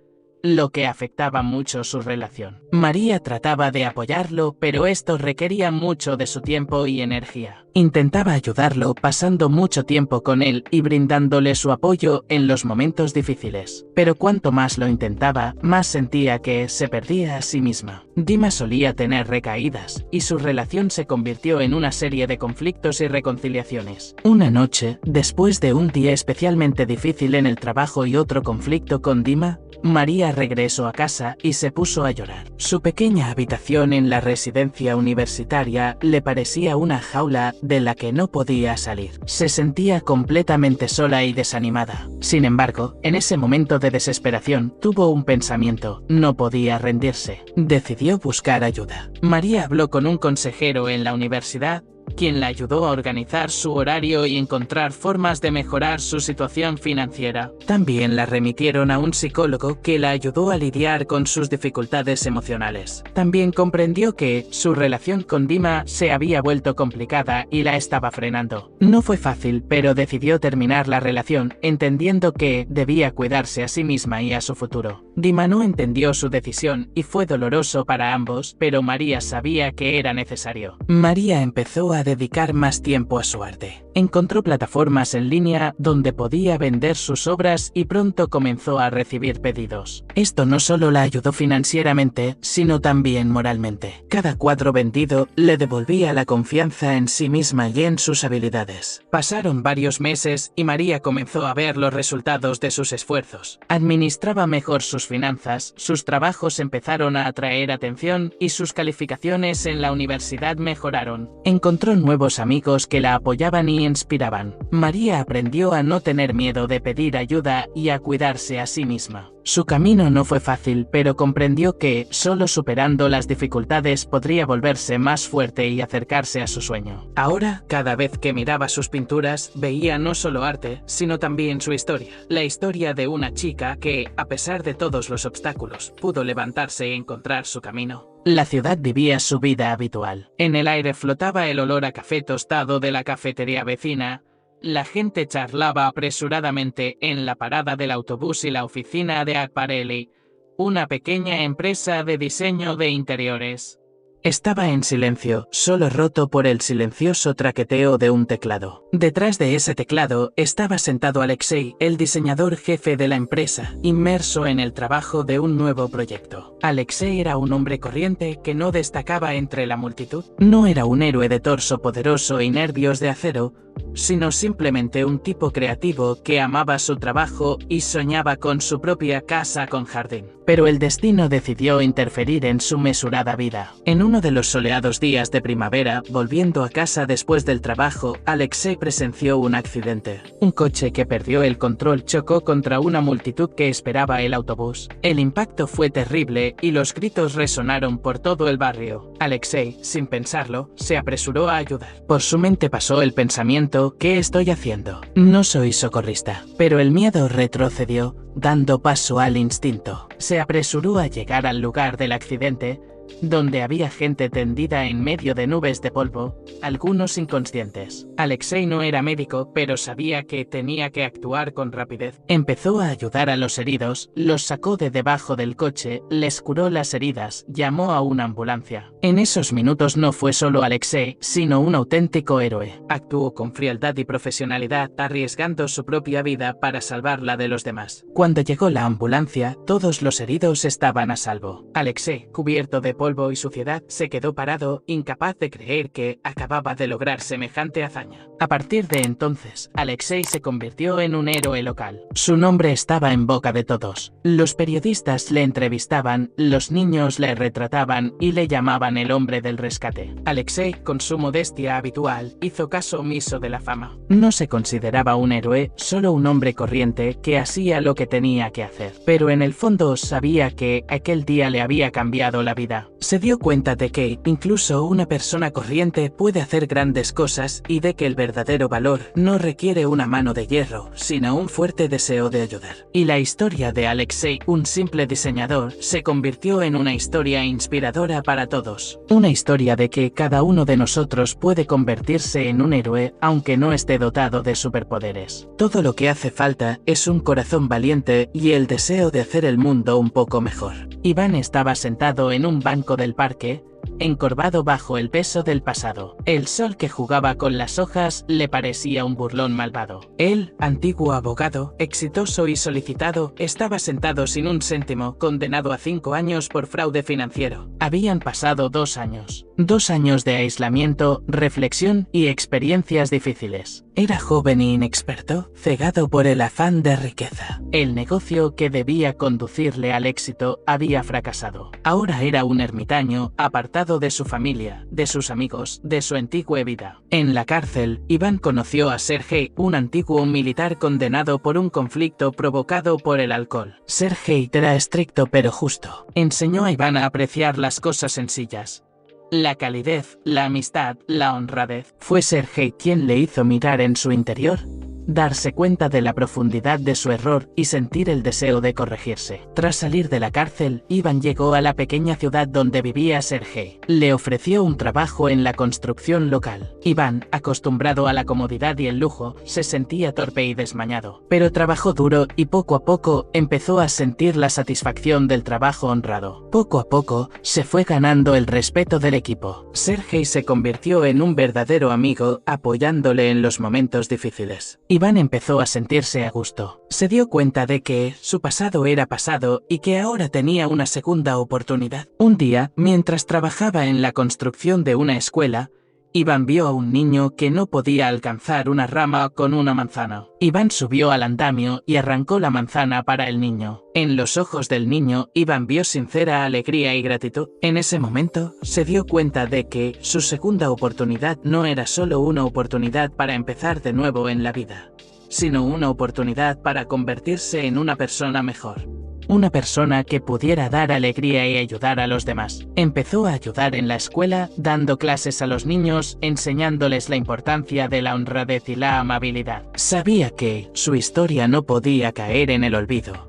lo que afectaba mucho su relación. María trataba de apoyarlo, pero esto requería mucho de su tiempo y energía. Intentaba ayudarlo pasando mucho tiempo con él y brindándole su apoyo en los momentos difíciles. Pero cuanto más lo intentaba, más sentía que se perdía a sí misma. Dima solía tener recaídas, y su relación se convirtió en una serie de conflictos y reconciliaciones. Una noche, después de un día especialmente difícil en el trabajo y otro conflicto con Dima, María regresó a casa y se puso a llorar. Su pequeña habitación en la residencia universitaria le parecía una jaula de la que no podía salir. Se sentía completamente sola y desanimada. Sin embargo, en ese momento de desesperación, tuvo un pensamiento: no podía rendirse. Decidió buscar ayuda. María habló con un consejero en la universidad, quien la ayudó a organizar su horario y encontrar formas de mejorar su situación financiera. También la remitieron a un psicólogo que la ayudó a lidiar con sus dificultades emocionales. También comprendió que su relación con Dima se había vuelto complicada y la estaba frenando. No fue fácil, pero decidió terminar la relación, entendiendo que debía cuidarse a sí misma y a su futuro. Dima no entendió su decisión y fue doloroso para ambos, pero María sabía que era necesario. María empezó a dedicar más tiempo a su arte. Encontró plataformas en línea donde podía vender sus obras y pronto comenzó a recibir pedidos. Esto no solo la ayudó financieramente, sino también moralmente. Cada cuadro vendido le devolvía la confianza en sí misma y en sus habilidades. Pasaron varios meses y María comenzó a ver los resultados de sus esfuerzos. Administraba mejor sus finanzas, sus trabajos empezaron a atraer atención y sus calificaciones en la universidad mejoraron. Encontró nuevos amigos que la apoyaban y inspiraban. María aprendió a no tener miedo de pedir ayuda y a cuidarse a sí misma. Su camino no fue fácil, pero comprendió que solo superando las dificultades podría volverse más fuerte y acercarse a su sueño. Ahora, cada vez que miraba sus pinturas, veía no solo arte, sino también su historia. La historia de una chica que, a pesar de todos los obstáculos, pudo levantarse y encontrar su camino. La ciudad vivía su vida habitual. En el aire flotaba el olor a café tostado de la cafetería vecina. La gente charlaba apresuradamente en la parada del autobús y la oficina de Acparelli, una pequeña empresa de diseño de interiores. Estaba en silencio, solo roto por el silencioso traqueteo de un teclado. Detrás de ese teclado estaba sentado Alexei, el diseñador jefe de la empresa, inmerso en el trabajo de un nuevo proyecto. Alexei era un hombre corriente que no destacaba entre la multitud. No era un héroe de torso poderoso y nervios de acero, sino simplemente un tipo creativo que amaba su trabajo y soñaba con su propia casa con jardín. Pero el destino decidió interferir en su mesurada vida. En uno de los soleados días de primavera, volviendo a casa después del trabajo, Alexei presenció un accidente. Un coche que perdió el control chocó contra una multitud que esperaba el autobús. El impacto fue terrible y los gritos resonaron por todo el barrio. Alexei, sin pensarlo, se apresuró a ayudar. Por su mente pasó el pensamiento: ¿qué estoy haciendo? No soy socorrista. Pero el miedo retrocedió, dando paso al instinto. Se apresuró a llegar al lugar del accidente, donde había gente tendida en medio de nubes de polvo, algunos inconscientes. Alexei no era médico, pero sabía que tenía que actuar con rapidez. Empezó a ayudar a los heridos, los sacó de debajo del coche, les curó las heridas, llamó a una ambulancia. En esos minutos no fue solo Alexei, sino un auténtico héroe. Actuó con frialdad y profesionalidad, arriesgando su propia vida para salvar la de los demás. Cuando llegó la ambulancia, todos los heridos estaban a salvo. Alexei, cubierto de polvo y suciedad, se quedó parado, incapaz de creer que acababa de lograr semejante hazaña. A partir de entonces, Alexei se convirtió en un héroe local. Su nombre estaba en boca de todos. Los periodistas le entrevistaban, los niños le retrataban y le llamaban el hombre del rescate. Alexei, con su modestia habitual, hizo caso omiso de la fama. No se consideraba un héroe, solo un hombre corriente que hacía lo que tenía que hacer. Pero en el fondo sabía que aquel día le había cambiado la vida. Se dio cuenta de que incluso una persona corriente puede hacer grandes cosas y de que el verdadero valor no requiere una mano de hierro, sino un fuerte deseo de ayudar. Y la historia de Alexei, un simple diseñador, se convirtió en una historia inspiradora para todos. Una historia de que cada uno de nosotros puede convertirse en un héroe aunque no esté dotado de superpoderes. Todo lo que hace falta es un corazón valiente y el deseo de hacer el mundo un poco mejor. Iván estaba sentado en un banco del parque, encorvado bajo el peso del pasado. El sol que jugaba con las hojas le parecía un burlón malvado. Él, antiguo abogado, exitoso y solicitado, estaba sentado sin un céntimo, condenado a 5 años por fraude financiero. Habían pasado 2 años. 2 años de aislamiento, reflexión y experiencias difíciles. Era joven e inexperto, cegado por el afán de riqueza. El negocio que debía conducirle al éxito había fracasado. Ahora era un ermitaño, apartado de su familia, de sus amigos, de su antigua vida. En la cárcel, Iván conoció a Sergei, un antiguo militar condenado por un conflicto provocado por el alcohol. Sergei era estricto pero justo. Enseñó a Iván a apreciar las cosas sencillas. La calidez, la amistad, la honradez. Fue Sergei quien le hizo mirar en su interior, darse cuenta de la profundidad de su error y sentir el deseo de corregirse. Tras salir de la cárcel, Iván llegó a la pequeña ciudad donde vivía Sergei. Le ofreció un trabajo en la construcción local. Iván, acostumbrado a la comodidad y el lujo, se sentía torpe y desmañado. Pero trabajó duro y poco a poco empezó a sentir la satisfacción del trabajo honrado. Poco a poco, se fue ganando el respeto del equipo. Sergei se convirtió en un verdadero amigo, apoyándole en los momentos difíciles. Iván empezó a sentirse a gusto. Se dio cuenta de que su pasado era pasado y que ahora tenía una segunda oportunidad. Un día, mientras trabajaba en la construcción de una escuela, Iván vio a un niño que no podía alcanzar una rama con una manzana. Iván subió al andamio y arrancó la manzana para el niño. En los ojos del niño, Iván vio sincera alegría y gratitud. En ese momento, se dio cuenta de que su segunda oportunidad no era solo una oportunidad para empezar de nuevo en la vida, sino una oportunidad para convertirse en una persona mejor. Una persona que pudiera dar alegría y ayudar a los demás. Empezó a ayudar en la escuela, dando clases a los niños, enseñándoles la importancia de la honradez y la amabilidad. Sabía que su historia no podía caer en el olvido,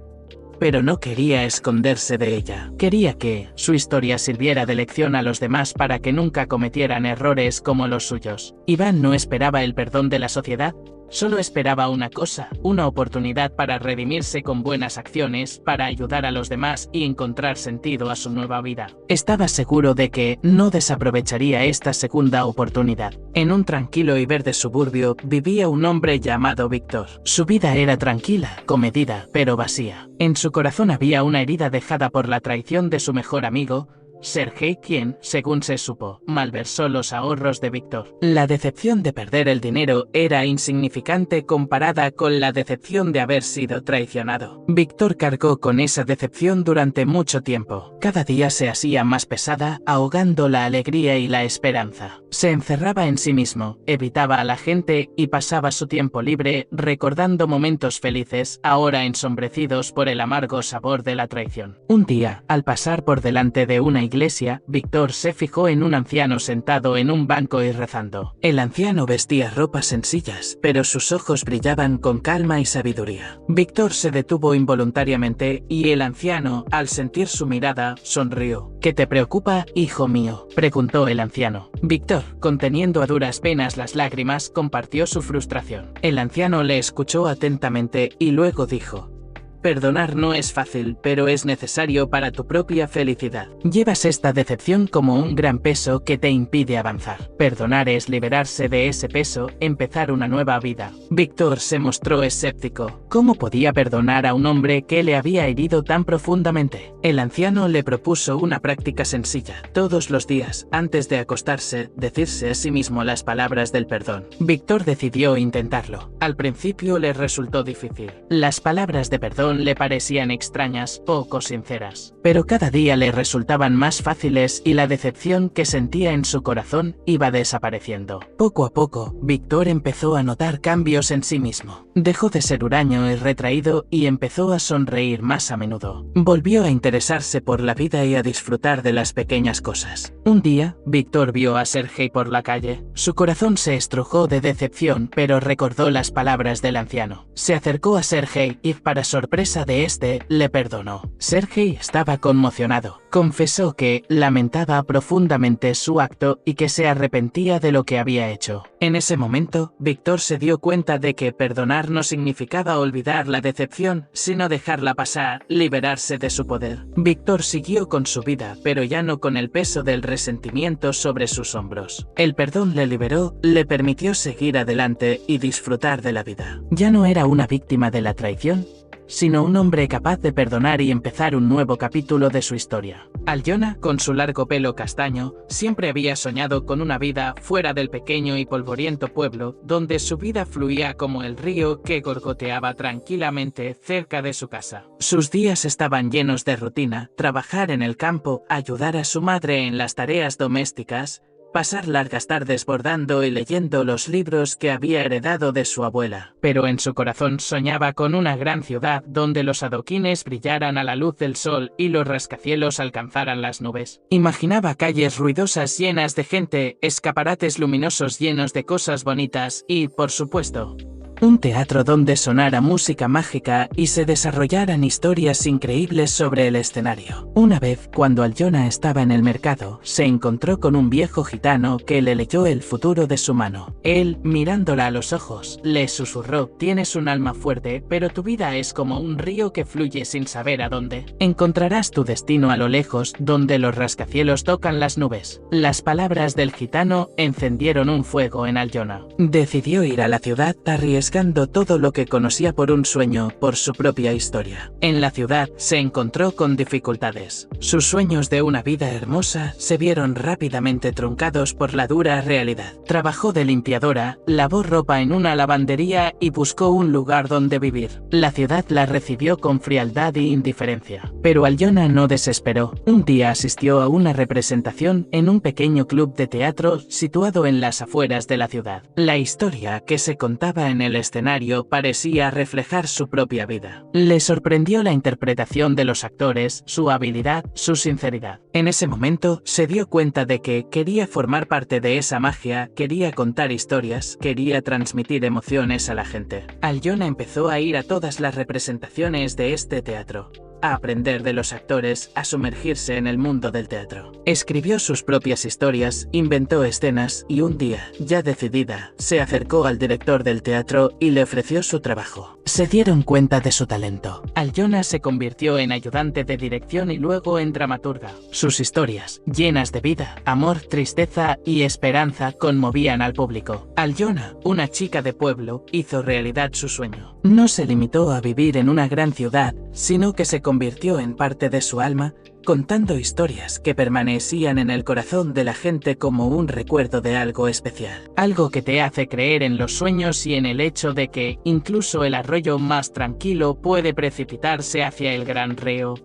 pero no quería esconderse de ella. Quería que su historia sirviera de lección a los demás para que nunca cometieran errores como los suyos. Iván no esperaba el perdón de la sociedad, solo esperaba una cosa, una oportunidad para redimirse con buenas acciones, para ayudar a los demás y encontrar sentido a su nueva vida. Estaba seguro de que no desaprovecharía esta segunda oportunidad. En un tranquilo y verde suburbio vivía un hombre llamado Víctor. Su vida era tranquila, comedida, pero vacía. En su corazón había una herida dejada por la traición de su mejor amigo, Sergei, quien, según se supo, malversó los ahorros de Víctor. La decepción de perder el dinero era insignificante comparada con la decepción de haber sido traicionado. Víctor cargó con esa decepción durante mucho tiempo. Cada día se hacía más pesada, ahogando la alegría y la esperanza. Se encerraba en sí mismo, evitaba a la gente y pasaba su tiempo libre recordando momentos felices, ahora ensombrecidos por el amargo sabor de la traición. Un día, al pasar por delante de una iglesia, Víctor se fijó en un anciano sentado en un banco y rezando. El anciano vestía ropas sencillas, pero sus ojos brillaban con calma y sabiduría. Víctor se detuvo involuntariamente y el anciano, al sentir su mirada, sonrió. ¿Qué te preocupa, hijo mío?, preguntó el anciano. Víctor, conteniendo a duras penas las lágrimas, compartió su frustración. El anciano le escuchó atentamente y luego dijo: perdonar no es fácil, pero es necesario para tu propia felicidad. Llevas esta decepción como un gran peso que te impide avanzar. Perdonar es liberarse de ese peso, empezar una nueva vida. Víctor se mostró escéptico. ¿Cómo podía perdonar a un hombre que le había herido tan profundamente? El anciano le propuso una práctica sencilla. Todos los días, antes de acostarse, decirse a sí mismo las palabras del perdón. Víctor decidió intentarlo. Al principio le resultó difícil. Las palabras de perdón le parecían extrañas, poco sinceras. Pero cada día le resultaban más fáciles y la decepción que sentía en su corazón iba desapareciendo. Poco a poco, Víctor empezó a notar cambios en sí mismo. Dejó de ser huraño y retraído y empezó a sonreír más a menudo. Volvió a interesarse por la vida y a disfrutar de las pequeñas cosas. Un día, Víctor vio a Sergei por la calle. Su corazón se estrujó de decepción, pero recordó las palabras del anciano. Se acercó a Sergei y, para sorpresa de este, le perdonó. Sergei estaba conmocionado. Confesó que lamentaba profundamente su acto y que se arrepentía de lo que había hecho. En ese momento, Víctor se dio cuenta de que perdonar no significaba olvidar la decepción, sino dejarla pasar, liberarse de su poder. Víctor siguió con su vida, pero ya no con el peso del resentimiento sobre sus hombros. El perdón le liberó, le permitió seguir adelante y disfrutar de la vida. Ya no era una víctima de la traición, sino un hombre capaz de perdonar y empezar un nuevo capítulo de su historia. Aljona, con su largo pelo castaño, siempre había soñado con una vida fuera del pequeño y polvoriento pueblo, donde su vida fluía como el río que gorgoteaba tranquilamente cerca de su casa. Sus días estaban llenos de rutina: trabajar en el campo, ayudar a su madre en las tareas domésticas, pasar largas tardes bordando y leyendo los libros que había heredado de su abuela. Pero en su corazón soñaba con una gran ciudad donde los adoquines brillaran a la luz del sol y los rascacielos alcanzaran las nubes. Imaginaba calles ruidosas llenas de gente, escaparates luminosos llenos de cosas bonitas y, por supuesto, un teatro donde sonara música mágica y se desarrollaran historias increíbles sobre el escenario. Una vez, cuando Aljona estaba en el mercado, se encontró con un viejo gitano que le leyó el futuro de su mano. Él, mirándola a los ojos, le susurró: tienes un alma fuerte, pero tu vida es como un río que fluye sin saber a dónde. Encontrarás tu destino a lo lejos, donde los rascacielos tocan las nubes. Las palabras del gitano encendieron un fuego en Aljona. Decidió ir a la ciudad arriesgando todo lo que conocía por un sueño, por su propia historia. En la ciudad se encontró con dificultades. Sus sueños de una vida hermosa se vieron rápidamente truncados por la dura realidad. Trabajó de limpiadora, lavó ropa en una lavandería y buscó un lugar donde vivir. La ciudad la recibió con frialdad e indiferencia. Pero Aljona no desesperó. Un día asistió a una representación en un pequeño club de teatro situado en las afueras de la ciudad. La historia que se contaba en el escenario parecía reflejar su propia vida. Le sorprendió la interpretación de los actores, su habilidad, su sinceridad. En ese momento se dio cuenta de que quería formar parte de esa magia, quería contar historias, quería transmitir emociones a la gente. Aljona empezó a ir a todas las representaciones de este teatro, a aprender de los actores, a sumergirse en el mundo del teatro. Escribió sus propias historias, inventó escenas y un día, ya decidida, se acercó al director del teatro y le ofreció su trabajo. Se dieron cuenta de su talento. Aljona se convirtió en ayudante de dirección y luego en dramaturga. Sus historias, llenas de vida, amor, tristeza y esperanza, conmovían al público. Aljona, una chica de pueblo, hizo realidad su sueño. No se limitó a vivir en una gran ciudad, sino que se convirtió en parte de su alma, contando historias que permanecían en el corazón de la gente como un recuerdo de algo especial. Algo que te hace creer en los sueños y en el hecho de que incluso el arroyo más tranquilo puede precipitarse hacia el gran río.